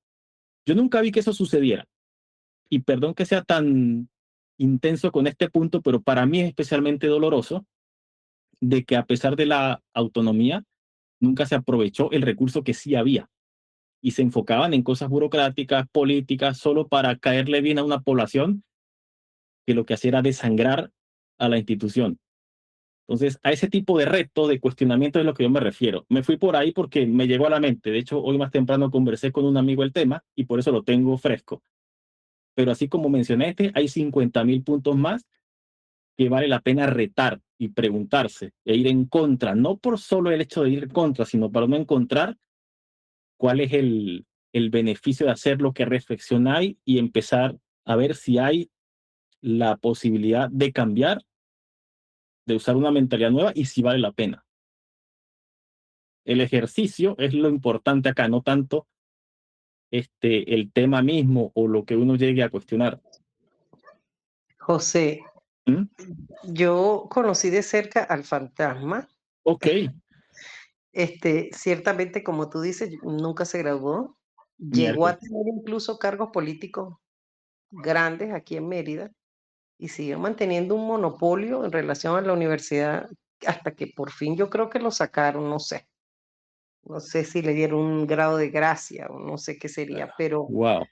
Yo nunca vi que eso sucediera. Y perdón que sea tan intenso con este punto, pero para mí es especialmente doloroso de que a pesar de la autonomía, nunca se aprovechó el recurso que sí había y se enfocaban en cosas burocráticas, políticas, solo para caerle bien a una población que lo que hacía era desangrar a la institución. Entonces, a ese tipo de reto, de cuestionamiento es lo que yo me refiero. Me fui por ahí porque me llegó a la mente. De hecho, hoy más temprano conversé con un amigo el tema y por eso lo tengo fresco. Pero así como mencioné este, hay 50.000 puntos más que vale la pena retar y preguntarse e ir en contra, no por solo el hecho de ir en contra, sino para no encontrar cuál es el beneficio de hacer lo que reflexionáis y empezar a ver si hay la posibilidad de cambiar, de usar una mentalidad nueva y si vale la pena. El ejercicio es lo importante acá, no tanto el tema mismo o lo que uno llegue a cuestionar. José, ¿Mm? yo conocí de cerca al fantasma. Ok, Ciertamente, como tú dices, nunca se graduó. Llegó a miércoles. tener incluso cargos políticos grandes aquí en Mérida y siguió manteniendo un monopolio en relación a la universidad hasta que por fin yo creo que lo sacaron, no sé. No sé si le dieron un grado de gracia o no sé qué sería, Wow,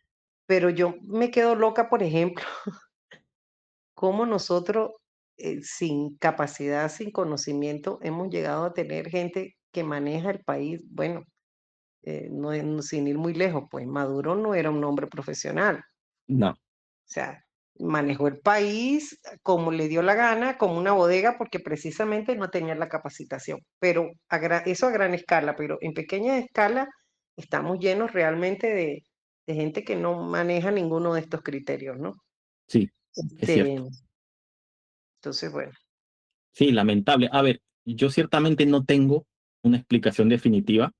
pero yo me quedo loca, por ejemplo, cómo nosotros sin capacidad, sin conocimiento, hemos llegado a tener gente que maneja el país, bueno, sin ir muy lejos, pues Maduro no era un hombre profesional, o no, sea, manejó el país como le dio la gana, como una bodega, porque precisamente no tenía la capacitación, pero eso a gran escala, pero en pequeña escala estamos llenos realmente de gente que no maneja ninguno de estos criterios, ¿no? Sí, es Este, cierto. entonces, bueno, Sí, lamentable. A ver, yo ciertamente no tengo una explicación definitiva,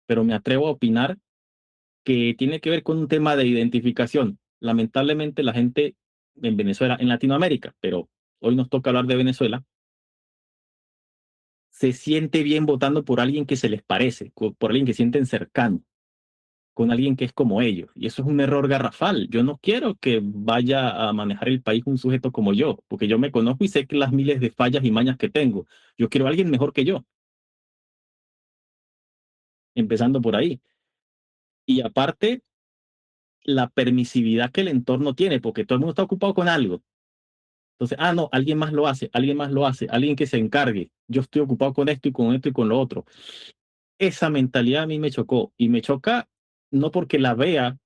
pero me atrevo a opinar que tiene que ver con un tema de identificación. Lamentablemente la gente en Venezuela, en Latinoamérica, pero hoy nos toca hablar de Venezuela, se siente bien votando por alguien que se les parece, por alguien que sienten cercano, con alguien que es como ellos. Y eso es un error garrafal. Yo no quiero que vaya a manejar el país un sujeto como yo, porque yo me conozco y sé que las miles de fallas y mañas que tengo. Yo quiero a alguien mejor que yo, empezando por ahí. Y aparte, la permisividad que el entorno tiene, porque todo el mundo está ocupado con algo. Entonces, no, alguien más lo hace, alguien más lo hace, alguien que se encargue. Yo estoy ocupado con esto y con esto y con lo otro. Esa mentalidad a mí me chocó y me choca no porque la vea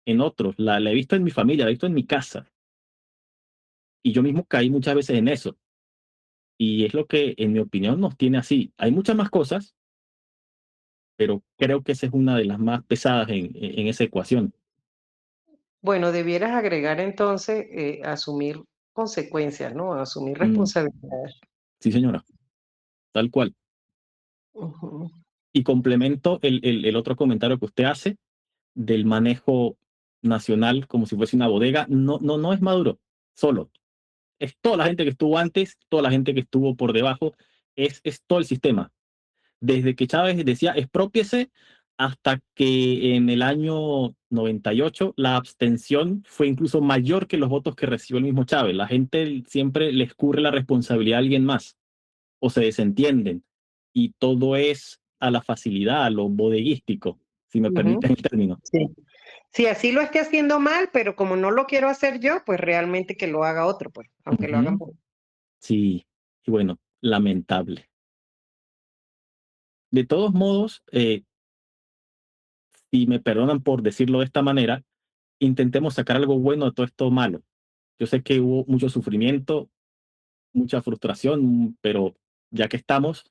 en otros, la he visto en mi familia, la he visto en mi casa y yo mismo caí muchas veces en eso y es lo que en mi opinión nos tiene así. Hay muchas más cosas, pero creo que esa es una de las más pesadas en esa ecuación. bueno, debieras agregar entonces asumir consecuencias, ¿no? Asumir Mm, responsabilidades. sí, señora, tal cual. Ujú. Y complemento el otro comentario que usted hace del manejo nacional como si fuese una bodega. No, no, no es Maduro solo. Es toda la gente que estuvo antes, toda la gente que estuvo por debajo, es todo el sistema. Desde que Chávez decía expropiese hasta que en el año 98 la abstención fue incluso mayor que los votos que recibió el mismo Chávez. La gente siempre le escurre la responsabilidad a alguien más o se desentienden y todo es a la facilidad, a lo bodeguístico, si me Ujú. permiten el término. Sí. Si así lo esté haciendo mal, pero como no lo quiero hacer yo, pues realmente que lo haga otro, pues, aunque lo hagan Ujú. por... Sí, y bueno, lamentable. De todos modos, si me perdonan por decirlo de esta manera, intentemos sacar algo bueno de todo esto malo. Yo sé que hubo mucho sufrimiento, mucha frustración, pero ya que estamos,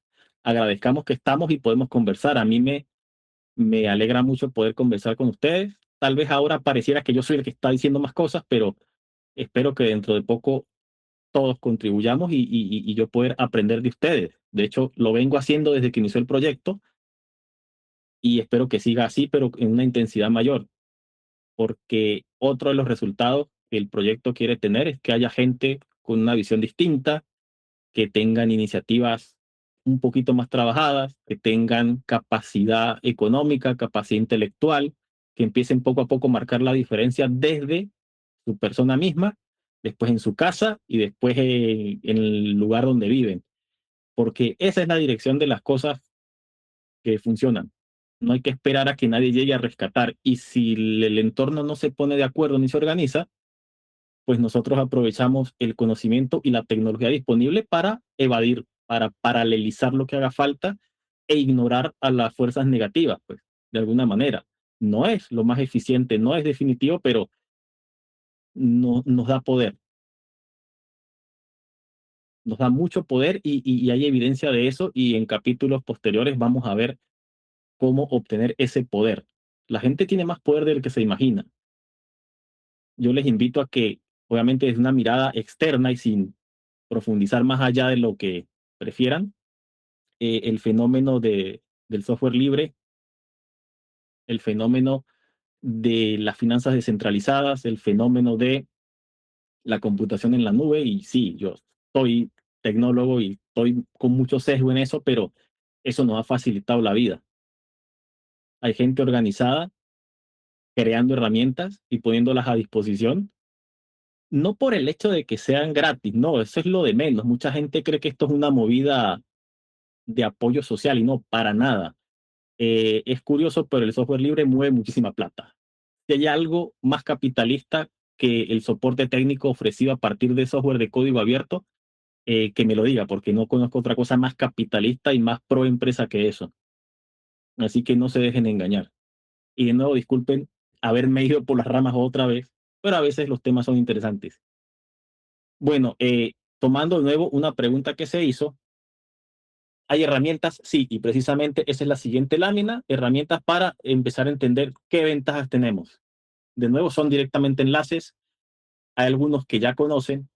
agradezcamos que estamos y podemos conversar. A mí me alegra mucho poder conversar con ustedes. Tal vez ahora pareciera que yo soy el que está diciendo más cosas, pero espero que dentro de poco todos contribuyamos y yo poder aprender de ustedes. De hecho, lo vengo haciendo desde que inició el proyecto y espero que siga así, pero en una intensidad mayor, porque otro de los resultados que el proyecto quiere tener es que haya gente con una visión distinta, que tengan iniciativas un poquito más trabajadas, que tengan capacidad económica, capacidad intelectual, que empiecen poco a poco a marcar la diferencia desde su persona misma, después en su casa y después en el lugar donde viven, porque esa es la dirección de las cosas que funcionan. No hay que esperar a que nadie llegue a rescatar y si el entorno no se pone de acuerdo ni se organiza, pues nosotros aprovechamos el conocimiento y la tecnología disponible para evadir, para paralelizar lo que haga falta e ignorar a las fuerzas negativas, pues, de alguna manera. No es lo más eficiente, no es definitivo, pero no, nos da poder, nos da mucho poder y hay evidencia de eso y en capítulos posteriores vamos a ver cómo obtener ese poder. La gente tiene más poder del que se imagina. Yo les invito a que, obviamente, desde una mirada externa y sin profundizar más allá de lo que prefieran, el fenómeno del software libre, el fenómeno de las finanzas descentralizadas, el fenómeno de la computación en la nube. Y sí, yo soy tecnólogo y estoy con mucho sesgo en eso, pero eso nos ha facilitado la vida. Hay gente organizada creando herramientas y poniéndolas a disposición, no por el hecho de que sean gratis, no, eso es lo de menos. Mucha gente cree que esto es una movida de apoyo social y no, para nada. Es curioso, pero el software libre mueve muchísima plata. Si hay algo más capitalista que el soporte técnico ofrecido a partir de software de código abierto, que me lo diga, porque no conozco otra cosa más capitalista y más pro empresa que eso. Así que no se dejen engañar. Y de nuevo, disculpen haberme ido por las ramas otra vez, pero a veces los temas son interesantes. Bueno, tomando de nuevo una pregunta que se hizo, ¿Hay herramientas? Sí, y precisamente esa es la siguiente lámina, herramientas para empezar a entender qué ventajas tenemos. De nuevo, son directamente enlaces. Hay algunos que ya conocen,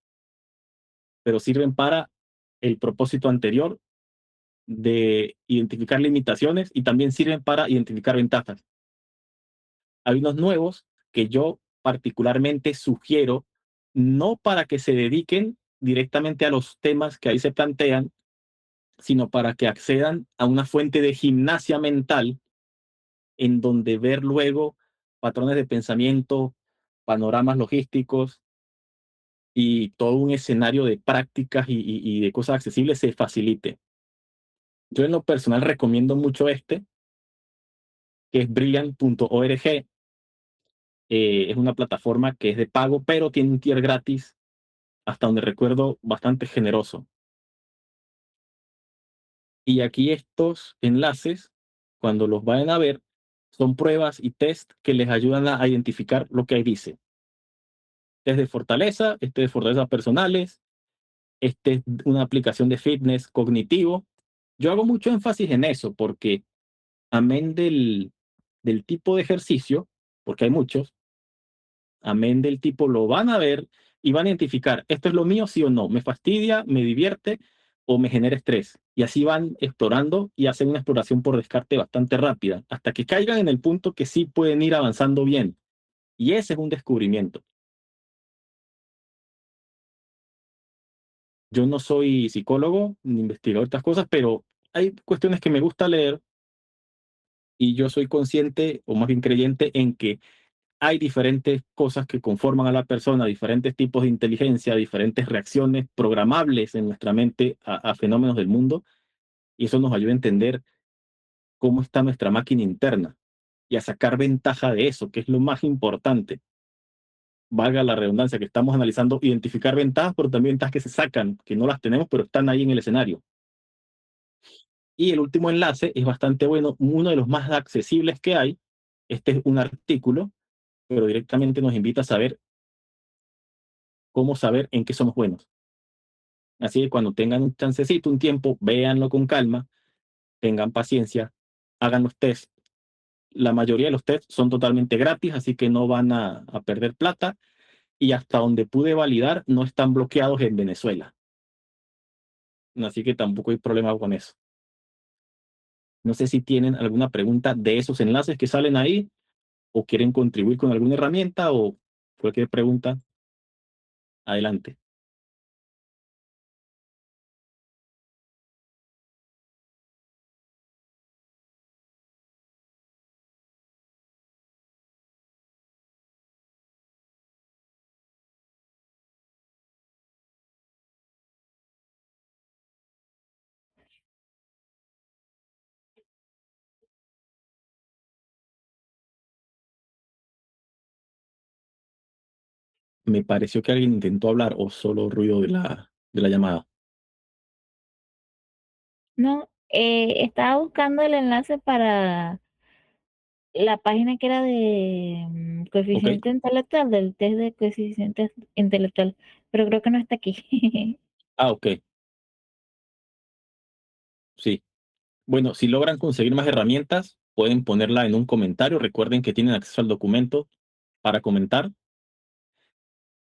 pero sirven para el propósito anterior de identificar limitaciones y también sirven para identificar ventajas. Hay unos nuevos que yo particularmente sugiero, no para que se dediquen directamente a los temas que ahí se plantean, sino para que accedan a una fuente de gimnasia mental en donde ver luego patrones de pensamiento, panoramas logísticos y todo un escenario de prácticas y de cosas accesibles se facilite. Yo en lo personal recomiendo mucho este, que es brilliant.org. Es una plataforma que es de pago, pero tiene un tier gratis, hasta donde recuerdo, bastante generoso. Y aquí estos enlaces, cuando los vayan a ver, son pruebas y test que les ayudan a identificar lo que ahí dice. Test de fortaleza, este de fortalezas personales, este es una aplicación de fitness cognitivo. Yo hago mucho énfasis en eso porque, amén del tipo de ejercicio, porque hay muchos, amén del tipo, lo van a ver y van a identificar, esto es lo mío, sí o no, me fastidia, me divierte o me genera estrés. Y así van explorando y hacen una exploración por descarte bastante rápida, hasta que caigan en el punto que sí pueden ir avanzando bien. Y ese es un descubrimiento. Yo no soy psicólogo ni investigador de estas cosas, pero hay cuestiones que me gusta leer y yo soy consciente, o más bien creyente, en que hay diferentes cosas que conforman a la persona, diferentes tipos de inteligencia, diferentes reacciones programables en nuestra mente a fenómenos del mundo, y eso nos ayuda a entender cómo está nuestra máquina interna y a sacar ventaja de eso, que es lo más importante. Valga la redundancia, que estamos analizando, identificar ventajas, pero también ventajas que se sacan, que no las tenemos, pero están ahí en el escenario. Y el último enlace es bastante bueno, uno de los más accesibles que hay. Este es un artículo, pero directamente nos invita a saber cómo saber en qué somos buenos. Así que cuando tengan un chancecito, un tiempo, véanlo con calma, tengan paciencia, hagan los tests. La mayoría de los tests son totalmente gratis, así que no van a perder plata. Y hasta donde pude validar, no están bloqueados en Venezuela. Así que tampoco hay problema con eso. No sé si tienen alguna pregunta de esos enlaces que salen ahí o quieren contribuir con alguna herramienta o cualquier pregunta. Adelante. Me pareció que alguien intentó hablar o solo ruido de la llamada. No, estaba buscando el enlace para la página que era de Ok. coeficiente intelectual, del test de coeficiente intelectual, pero creo que no está aquí. Ah, ok. Sí. Bueno, si logran conseguir más herramientas, pueden ponerla en un comentario. Recuerden que tienen acceso al documento para comentar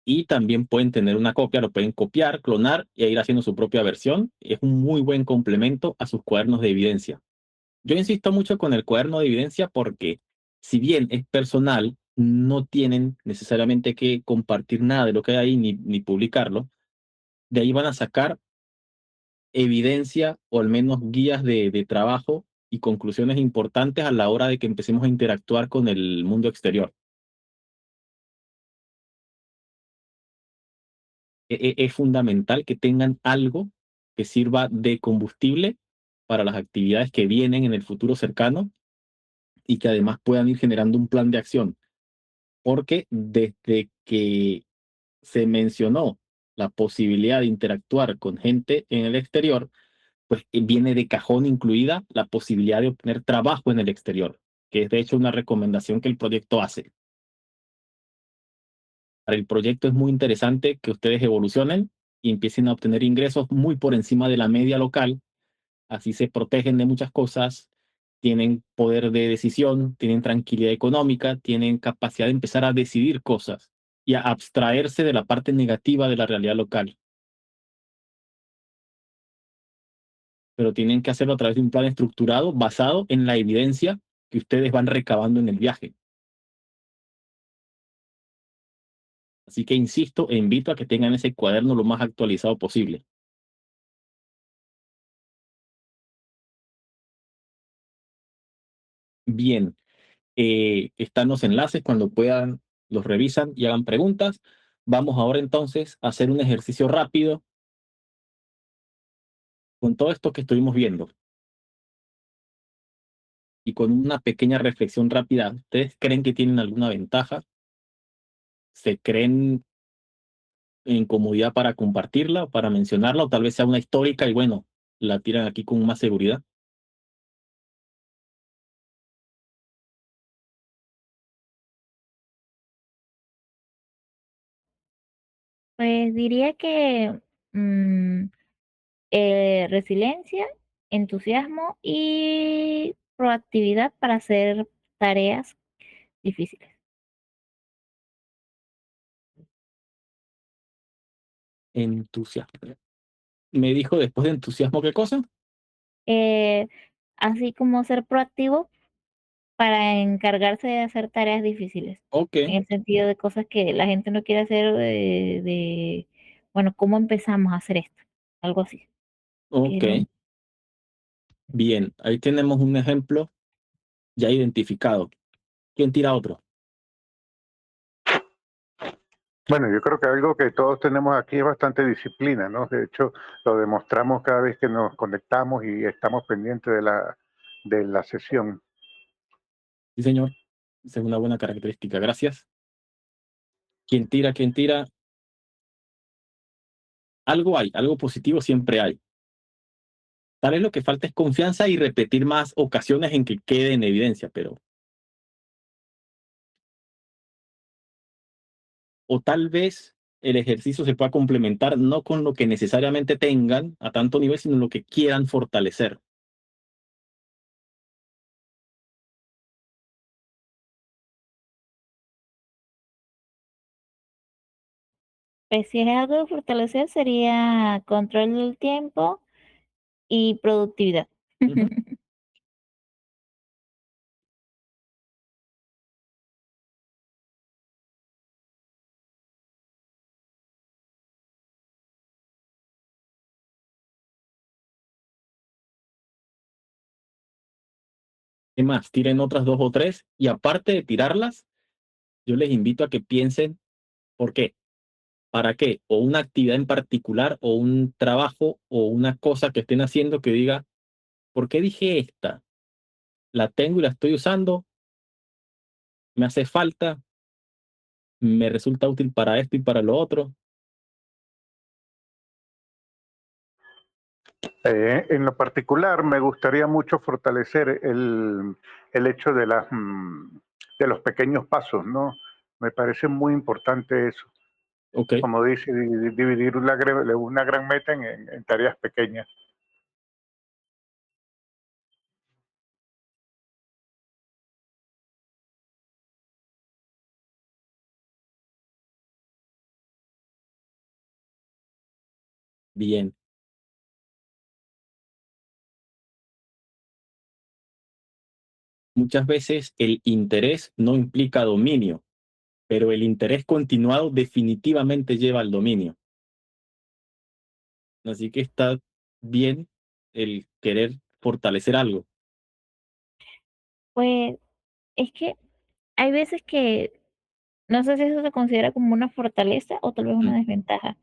y también pueden tener una copia, lo pueden copiar, clonar e ir haciendo su propia versión. Es un muy buen complemento a sus cuadernos de evidencia. Yo insisto mucho con el cuaderno de evidencia porque si bien es personal, no tienen necesariamente que compartir nada de lo que hay ahí ni publicarlo. De ahí van a sacar evidencia o al menos guías de trabajo y conclusiones importantes a la hora de que empecemos a interactuar con el mundo exterior. Es fundamental que tengan algo que sirva de combustible para las actividades que vienen en el futuro cercano y que además puedan ir generando un plan de acción, porque desde que se mencionó la posibilidad de interactuar con gente en el exterior, pues viene de cajón incluida la posibilidad de obtener trabajo en el exterior, que es de hecho una recomendación que el proyecto hace. Para el proyecto es muy interesante que ustedes evolucionen y empiecen a obtener ingresos muy por encima de la media local Así se protegen de muchas cosas, tienen poder de decisión, tienen tranquilidad económica, tienen capacidad de empezar a decidir cosas y a abstraerse de la parte negativa de la realidad local. Pero tienen que hacerlo a través de un plan estructurado basado en la evidencia que ustedes van recabando en el viaje. Así que insisto e invito a que tengan ese cuaderno lo más actualizado posible. Bien, están los enlaces, cuando puedan los revisan y hagan preguntas. Vamos ahora entonces a hacer un ejercicio rápido con todo esto que estuvimos viendo y con una pequeña reflexión rápida. ¿Ustedes creen que tienen alguna ventaja? ¿Se creen en comodidad para compartirla, para mencionarla, o tal vez sea una histórica y bueno, la tiran aquí con más seguridad? Pues diría que resiliencia, entusiasmo y proactividad para hacer tareas difíciles. Entusiasmo. ¿Me dijo después de entusiasmo qué cosa? Eh, Así como ser proactivo para encargarse de hacer tareas difíciles, Ok, en el sentido de cosas que la gente no quiere hacer, bueno, ¿cómo empezamos a hacer esto? Algo así. Que ok. no- Bien, ahí tenemos un ejemplo ya identificado. ¿Quién tira otro? Bueno, yo creo que algo que todos tenemos aquí es bastante disciplina, ¿no? De hecho, lo demostramos cada vez que nos conectamos y estamos pendientes de la sesión. Sí, señor. Esa es una buena característica. Gracias. ¿Quién tira? ¿Quién tira? Algo hay, algo positivo siempre hay. Tal vez lo que falta es confianza y repetir más ocasiones en que quede en evidencia, pero o tal vez el ejercicio se pueda complementar no con lo que necesariamente tengan a tanto nivel, sino lo que quieran fortalecer. Pues si es algo de fortalecer sería control del tiempo y productividad. Ujú. ¿Qué más? Tiren otras dos o tres y aparte de tirarlas, yo les invito a que piensen por qué, para qué, o una actividad en particular, o un trabajo, o una cosa que estén haciendo que diga, ¿por qué dije esta? ¿La tengo y la estoy usando? ¿Me hace falta? ¿Me resulta útil para esto y para lo otro? En lo particular, me gustaría mucho fortalecer el hecho de los pequeños pasos, ¿no? Me parece muy importante eso. Ok, Como dice, dividir una gran meta en tareas pequeñas. bien. Muchas veces el interés no implica dominio, pero el interés continuado definitivamente lleva al dominio. Así que está bien el querer fortalecer algo. Pues es que hay veces que no sé si eso se considera como una fortaleza o tal vez una Mm, desventaja.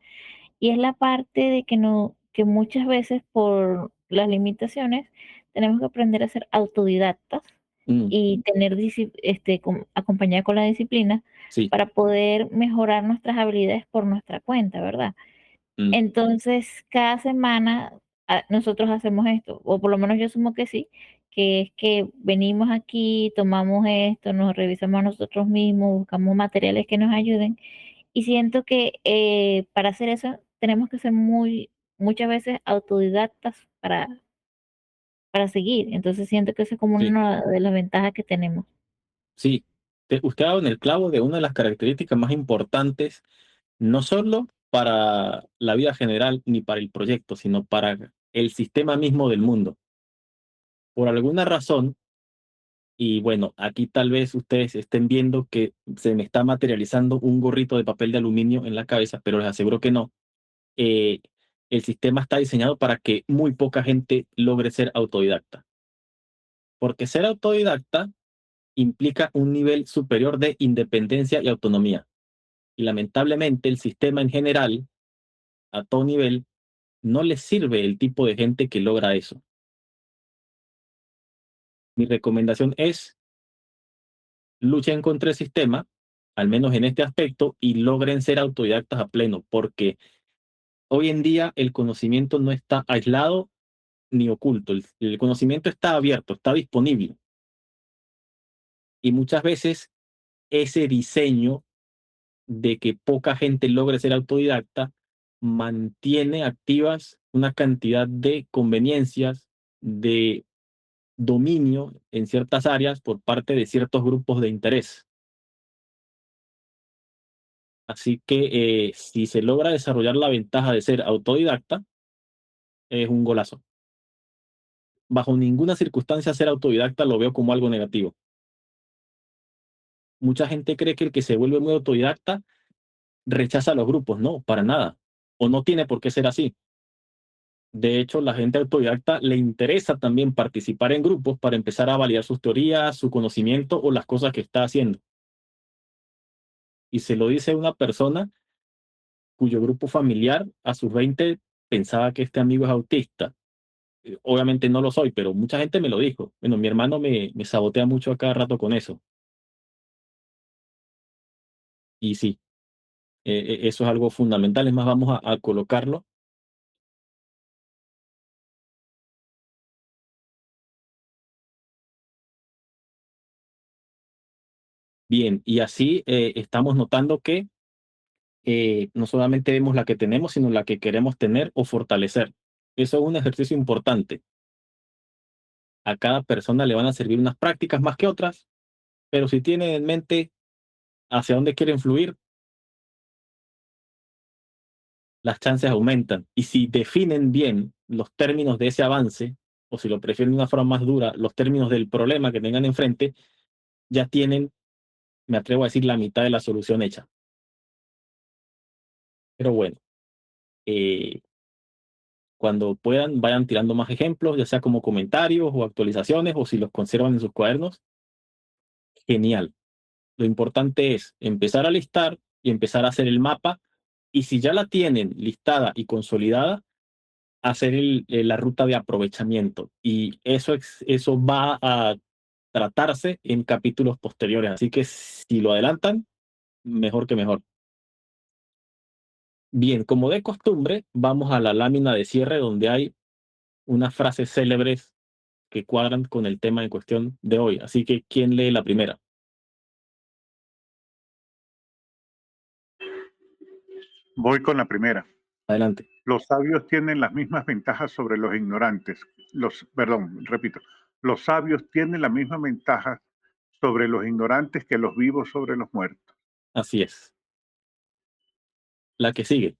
Y es la parte de que no, que muchas veces por las limitaciones tenemos que aprender a ser autodidactas mm, y tener acompañada con la disciplina sí, para poder mejorar nuestras habilidades por nuestra cuenta, ¿verdad? mm, Entonces, cada semana nosotros hacemos esto, o por lo menos yo asumo que sí, que es que venimos aquí, tomamos esto, nos revisamos a nosotros mismos, buscamos materiales que nos ayuden, y siento que para hacer eso tenemos que ser muchas veces autodidactas para seguir. Entonces siento que eso es como Sí. una de las ventajas que tenemos. Sí, usted ha dado en el clavo de una de las características más importantes, no solo para la vida general ni para el proyecto, sino para el sistema mismo del mundo. Por alguna razón, y bueno, aquí tal vez ustedes estén viendo que se me está materializando un gorrito de papel de aluminio en la cabeza, pero les aseguro que no. Eh, el sistema está diseñado para que muy poca gente logre ser autodidacta, porque ser autodidacta implica un nivel superior de independencia y autonomía. Y lamentablemente el sistema en general, a todo nivel, no les sirve el tipo de gente que logra eso. Mi recomendación es luchen contra el sistema, al menos en este aspecto, y logren ser autodidactas a pleno, porque hoy en día el conocimiento no está aislado ni oculto, el conocimiento está abierto, está disponible. Y muchas veces ese diseño de que poca gente logre ser autodidacta mantiene activas una cantidad de conveniencias, de dominio en ciertas áreas por parte de ciertos grupos de interés. Así que si se logra desarrollar la ventaja de ser autodidacta, es un golazo. Bajo ninguna circunstancia ser autodidacta lo veo como algo negativo. Mucha gente cree que el que se vuelve muy autodidacta rechaza a los grupos. No, para nada. O no tiene por qué ser así. De hecho, la gente autodidacta le interesa también participar en grupos para empezar a validar sus teorías, su conocimiento o las cosas que está haciendo. Y se lo dice una persona cuyo grupo familiar a sus 20 pensaba que este amigo es autista. Obviamente no lo soy, pero mucha gente me lo dijo. Bueno, mi hermano me sabotea mucho a cada rato con eso. Y sí, eso es algo fundamental. Es más, vamos a colocarlo. Bien, y así estamos notando que no solamente vemos la que tenemos, sino la que queremos tener o fortalecer. Eso es un ejercicio importante. A cada persona le van a servir unas prácticas más que otras, pero si tienen en mente hacia dónde quieren fluir, las chances aumentan. Y si definen bien los términos de ese avance, o si lo prefieren de una forma más dura, los términos del problema que tengan enfrente, ya tienen, me atrevo a decir, la mitad de la solución hecha. Pero bueno, eh, cuando puedan, vayan tirando más ejemplos, ya sea como comentarios o actualizaciones, o si los conservan en sus cuadernos. Genial. Lo importante es empezar a listar y empezar a hacer el mapa. Y si ya la tienen listada y consolidada, hacer la ruta de aprovechamiento. Y eso va a tratarse en capítulos posteriores. Así que si lo adelantan, mejor que mejor. Bien, como de costumbre, vamos a la lámina de cierre donde hay unas frases célebres que cuadran con el tema en cuestión de hoy. Así que, ¿quién lee la primera? Voy con la primera. Adelante. Los sabios tienen las mismas ventajas sobre los ignorantes. Repito. Los sabios tienen las mismas ventajas sobre los ignorantes que los vivos sobre los muertos. Así es. La que sigue.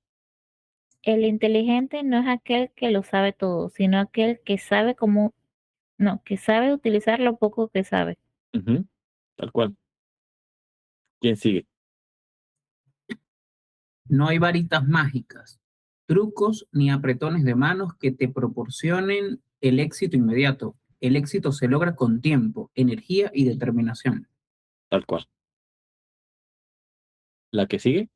El inteligente no es aquel que lo sabe todo, sino aquel que sabe que sabe utilizar lo poco que sabe. Ujú, tal cual. ¿Quién sigue? No hay varitas mágicas, trucos ni apretones de manos que te proporcionen el éxito inmediato. El éxito se logra con tiempo, energía y determinación. Tal cual. La que sigue.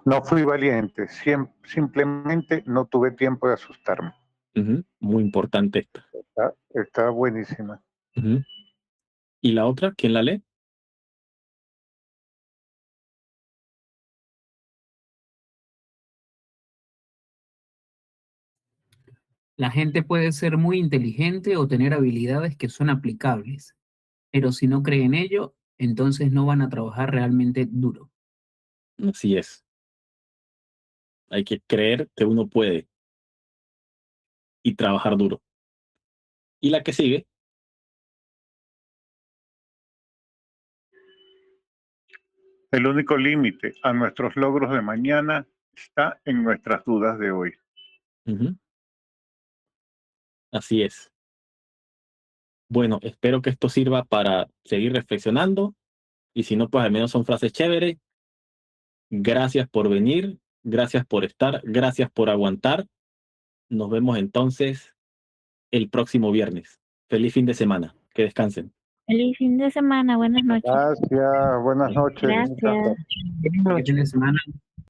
No fui valiente, simplemente no tuve tiempo de asustarme. Ujú, muy importante esta. Está buenísima. Ujú. ¿Y la otra? ¿Quién la lee? La gente puede ser muy inteligente o tener habilidades que son aplicables, pero si no cree en ello, entonces no van a trabajar realmente duro. Así es. Hay que creer que uno puede y trabajar duro. Y la que sigue, El único límite a nuestros logros de mañana está en nuestras dudas de hoy. ujú, así es. Bueno, espero que esto sirva para seguir reflexionando y si no, pues al menos son frases chéveres. Gracias por venir, gracias por estar, gracias por aguantar. Nos vemos entonces el próximo viernes. Feliz fin de semana. Que descansen. Feliz fin de semana, buenas noches. Gracias, buenas noches. Muchas Gracias. gracias. Fin de semana.